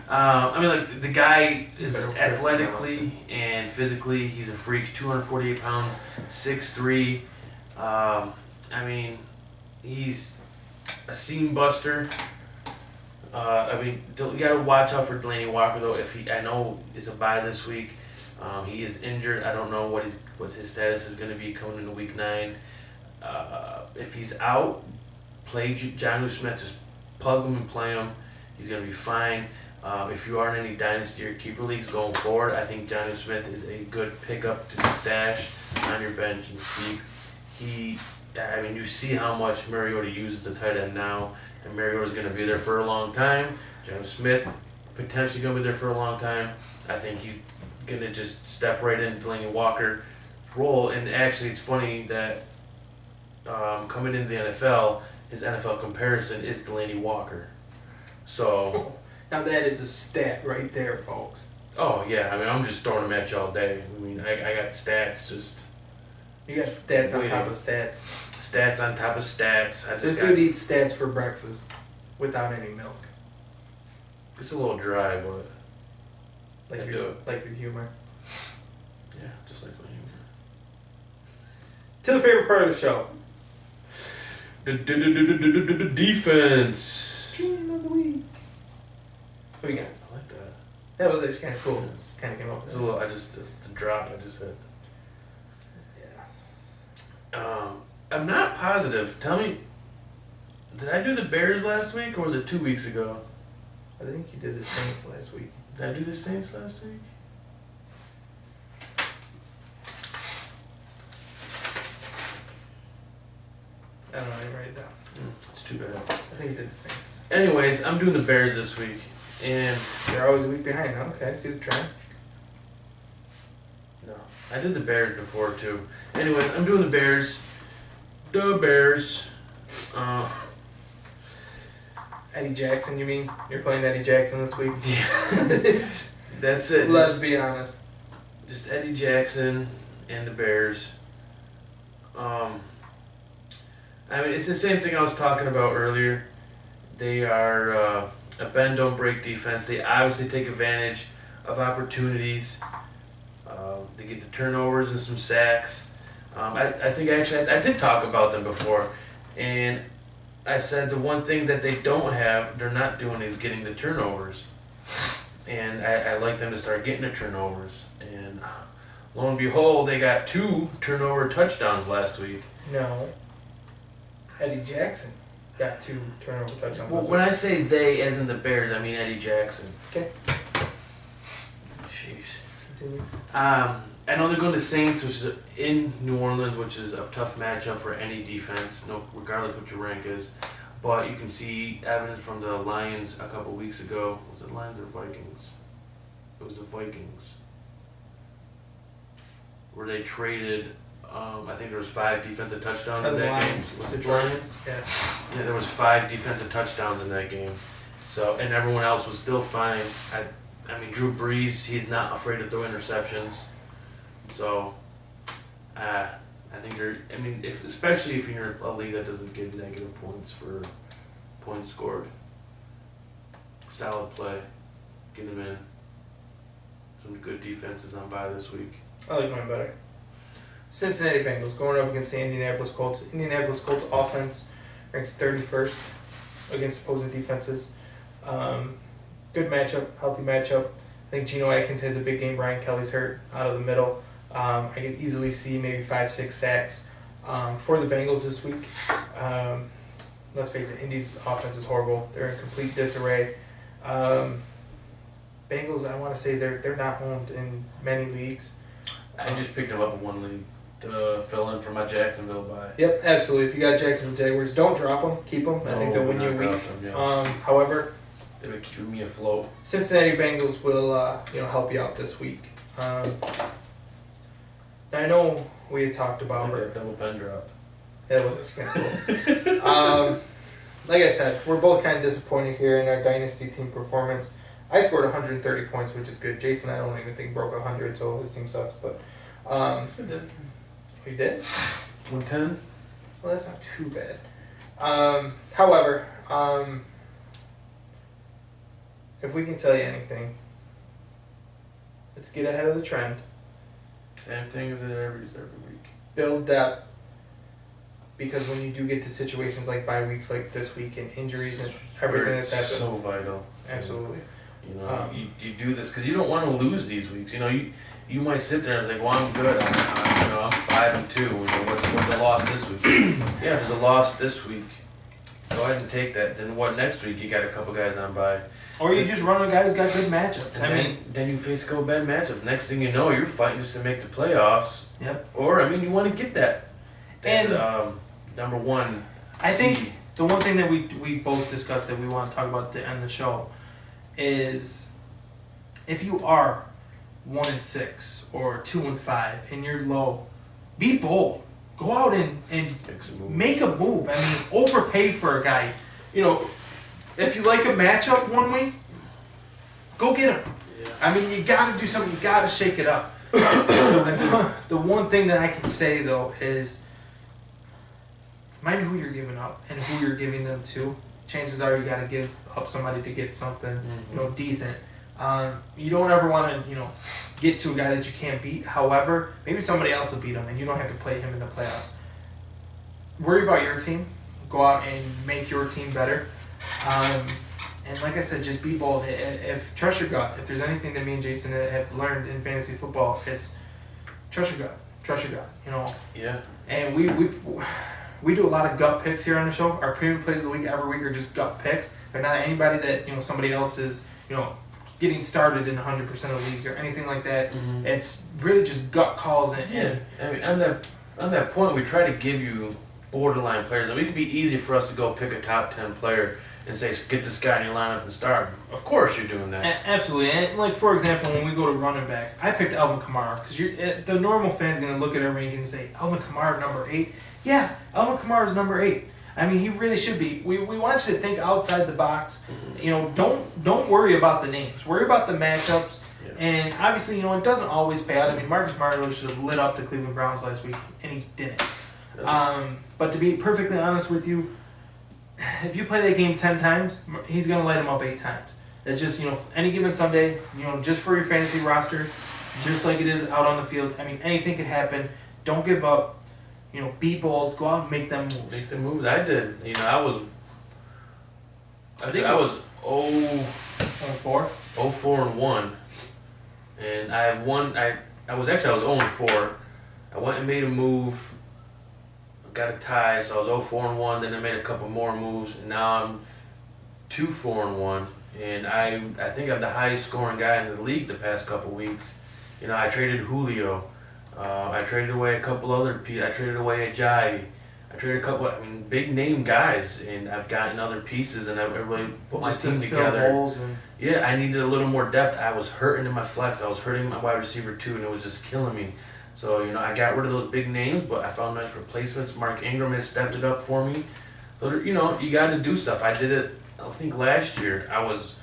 I mean, like the guy is athletically and physically, he's a freak. 248 pounds, 6'3". I mean, he's a seam buster. I mean, you gotta watch out for Delanie Walker though. I know it's a bye this week. He is injured. I don't know what his status is going to be coming into week 9. If he's out, play Jonnu Smith. Just plug him and play him. He's going to be fine. If you are in any dynasty or keeper leagues going forward, I think Jonnu Smith is a good pickup to stash on your bench and keep. I mean, you see how much Mariota uses the tight end now, and Mariota's going to be there for a long time. Jonnu Smith potentially going to be there for a long time. I think he's going to just step right into Delanie Walker's role. And actually, it's funny that coming into the NFL, his NFL comparison is Delanie Walker. So now that is a stat right there, folks. Oh yeah, I mean, I'm just throwing them at you all day. I mean, I got stats just. You got stats on top of stats. Stats on top of stats. This dude eats stats for breakfast without any milk. It's a little dry, but like your humor. Yeah, just like my humor. To the favorite part of the show. The defense. Dream of the week. What do you got? I like that. That was actually kind of cool. Just kind of came up with it. It's the drop I just hit. Yeah. I'm not positive. Tell me, did I do the Bears last week or was it 2 weeks ago? I think you did the Saints last week. Did I do the Saints last week? I don't know, I didn't write it down. It's too bad. I think you did the Saints. Anyways, I'm doing the Bears this week. And you're always a week behind, huh? Okay, I see the trend. No, I did the Bears before too. Anyways, I'm doing the Bears. The Bears. Eddie Jackson, you mean? You're playing Eddie Jackson this week? Yeah. That's it. Let's be honest. Just Eddie Jackson and the Bears. I mean, it's the same thing I was talking about earlier. They are a bend don't break defense. They obviously take advantage of opportunities. They get the turnovers and some sacks. I think actually I did talk about them before, and I said the one thing that they don't have, they're not doing, is getting the turnovers. And I like them to start getting the turnovers. And lo and behold, they got 2 turnover touchdowns last week. No. Eddie Jackson got 2 turnover touchdowns. Well, when I say they, as in the Bears, I mean Eddie Jackson. Okay. Jeez. Continue. I know they're going to Saints, which is in New Orleans, which is a tough matchup for any defense, regardless what your rank is. But you can see evidence from the Lions a couple weeks ago. Was it Lions or Vikings? It was the Vikings. Where they traded, I think there was 5 defensive touchdowns in that game. Was it Lions? Yeah. Yeah, there was 5 defensive touchdowns in that game. So, and everyone else was still fine. I mean, Drew Brees, he's not afraid to throw interceptions. So, I think I mean, especially if you're a league that doesn't give negative points for points scored. Solid play. Get them in. Some good defenses on bye this week. I like mine better. Cincinnati Bengals going up against the Indianapolis Colts. Indianapolis Colts offense ranks 31st against opposing defenses. Good matchup, healthy matchup. I think Geno Atkins has a big game. Brian Kelly's hurt out of the middle. I can easily see maybe 5-6 sacks for the Bengals this week. Let's face it, Indy's offense is horrible. They're in complete disarray. Bengals, I want to say they're not owned in many leagues. I just picked them up in one league to fill in for my Jacksonville bye. Yep, absolutely. If you got Jacksonville Jaguars, don't drop them. Keep them. I think they'll win you a week. However, they've been keeping me afloat. Cincinnati Bengals will help you out this week. I know we had talked about that double pen drop. That was kind of cool. Like I said, we're both kind of disappointed here in our dynasty team performance. I scored 130 points, which is good. Jason, I don't even think broke 100, so his team sucks. But you did 110. Well, that's not too bad. However, if we can tell you anything, let's get ahead of the trend. Same thing as it every week. Build depth, because when you do get to situations like bye weeks like this week and injuries and everything that's happened, so vital. Absolutely. You know, you do this because you don't want to lose these weeks. You know, you might sit there and think, well, I'm good. I'm 5-2. You know, what's the loss this week? Yeah, there's a loss this week. Go ahead and take that. Then what next week? You got a couple guys on bye. Or you just run a guy who's got good matchups. Then you face a couple bad matchups. Next thing you know, you're fighting just to make the playoffs. Yep. Or you want to get that. And number one. I think the one thing that we both discussed that we want to talk about to end the show is if you are 1-6 or 2-5 and you're low, be bold. Go out and make a move. I mean, overpay for a guy. You know, if you like a matchup one week, go get him. Yeah. I mean, you got to do something. You got to shake it up. The one thing that I can say though is, mind who you're giving up and who you're giving them to. Chances are you got to give up somebody to get something, decent. You don't ever want to, get to a guy that you can't beat. However, maybe somebody else will beat him, and you don't have to play him in the playoffs. Worry about your team. Go out and make your team better. And like I said, just be bold. If trust your gut. If there's anything that me and Jason have learned in fantasy football, it's trust your gut. Trust your gut. Yeah. And we do a lot of gut picks here on the show. Our premium plays of the week every week are just gut picks. They're not anybody that somebody else is getting started in 100% of leagues or anything like that. Mm-hmm. It's really just gut calls and I mean, on that point, we try to give you borderline players. I mean, it could be easy for us to go pick a top 10 player and say, get this guy in your lineup and start him. Of course you're doing that. Absolutely. And like, for example, when we go to running backs, I picked Alvin Kamara because the normal fan's going to look at our ranking and say, Alvin Kamara number 8? Yeah, Alvin Kamara is number 8. I mean, he really should be. We want you to think outside the box. Don't worry about the names. Worry about the matchups. Yeah. And obviously, it doesn't always pay out. I mean, Marcus Mariota should have lit up the Cleveland Browns last week, and he didn't. Yeah. But to be perfectly honest with you, if you play that game 10 times, he's going to light him up 8 times. It's just, any given Sunday, just for your fantasy roster, just like it is out on the field. I mean, anything could happen. Don't give up. Be bold. Go out and make them moves. Make the moves. I did. I was 0-4-1, and I have one. I was 0-4. I went and made a move. Got a tie, so I was 0-4-1. Then I made a couple more moves, and now I'm 2-4-1. And I think I'm the highest scoring guy in the league the past couple weeks. I traded Julio. I traded away a couple other people. I traded away Ajayi. I traded a couple, big name guys, and I've gotten other pieces, and I really put my Just team to fill together. holes and Yeah, I needed a little more depth. I was hurting in my flex. I was hurting my wide receiver too, and it was just killing me. So, I got rid of those big names, but I found nice replacements. Mark Ingram has stepped it up for me. Those are, you got to do stuff. I did it, I think last year. I was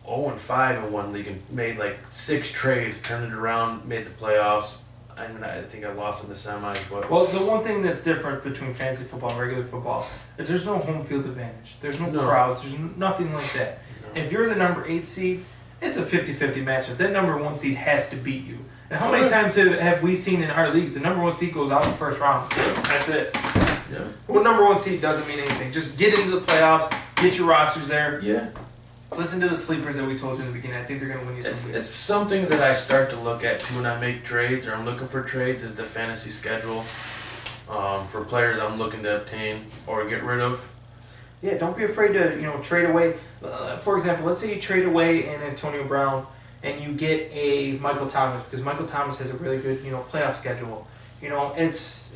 0-5 in one league and made like 6 trades, turned it around, made the playoffs. I think I lost in the semis, but well, the one thing that's different between fantasy football and regular football is there's no home field advantage. There's no crowds. There's nothing like that. No. If you're the number 8 seed, it's a 50-50 matchup. That number 1 seed has to beat you. And how many times have we seen in our leagues the number 1 seed goes out in the first round? That's it. Yeah. Well, number 1 seed doesn't mean anything. Just get into the playoffs, get your rosters there. Yeah. Listen to the sleepers that we told you in the beginning. I think they're going to win you some weeks. It's something that I start to look at too when I make trades or I'm looking for trades is the fantasy schedule for players I'm looking to obtain or get rid of. Yeah, don't be afraid to trade away. For example, let's say you trade away an Antonio Brown and you get a Michael Thomas because Michael Thomas has a really good playoff schedule. It's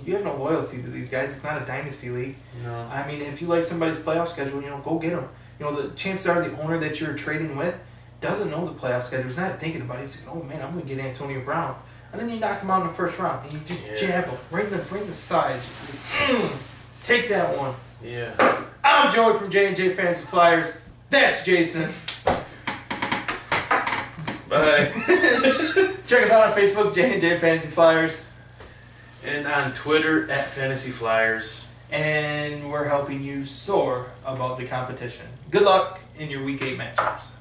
you have no loyalty to these guys. It's not a dynasty league. No. I mean, if you like somebody's playoff schedule, go get them. The chances are the owner that you're trading with doesn't know the playoff schedule. He's not thinking about it. He's like, oh man, I'm going to get Antonio Brown. And then you knock him out in the first round. And you just jab him right in the side. Take that one. Yeah. I'm Joey from J&J Fantasy Flyers. That's Jason. Bye. Check us out on Facebook, J&J Fantasy Flyers. And on Twitter at Fantasy Flyers. And we're helping you soar above the competition. Good luck in your Week 8 matchups.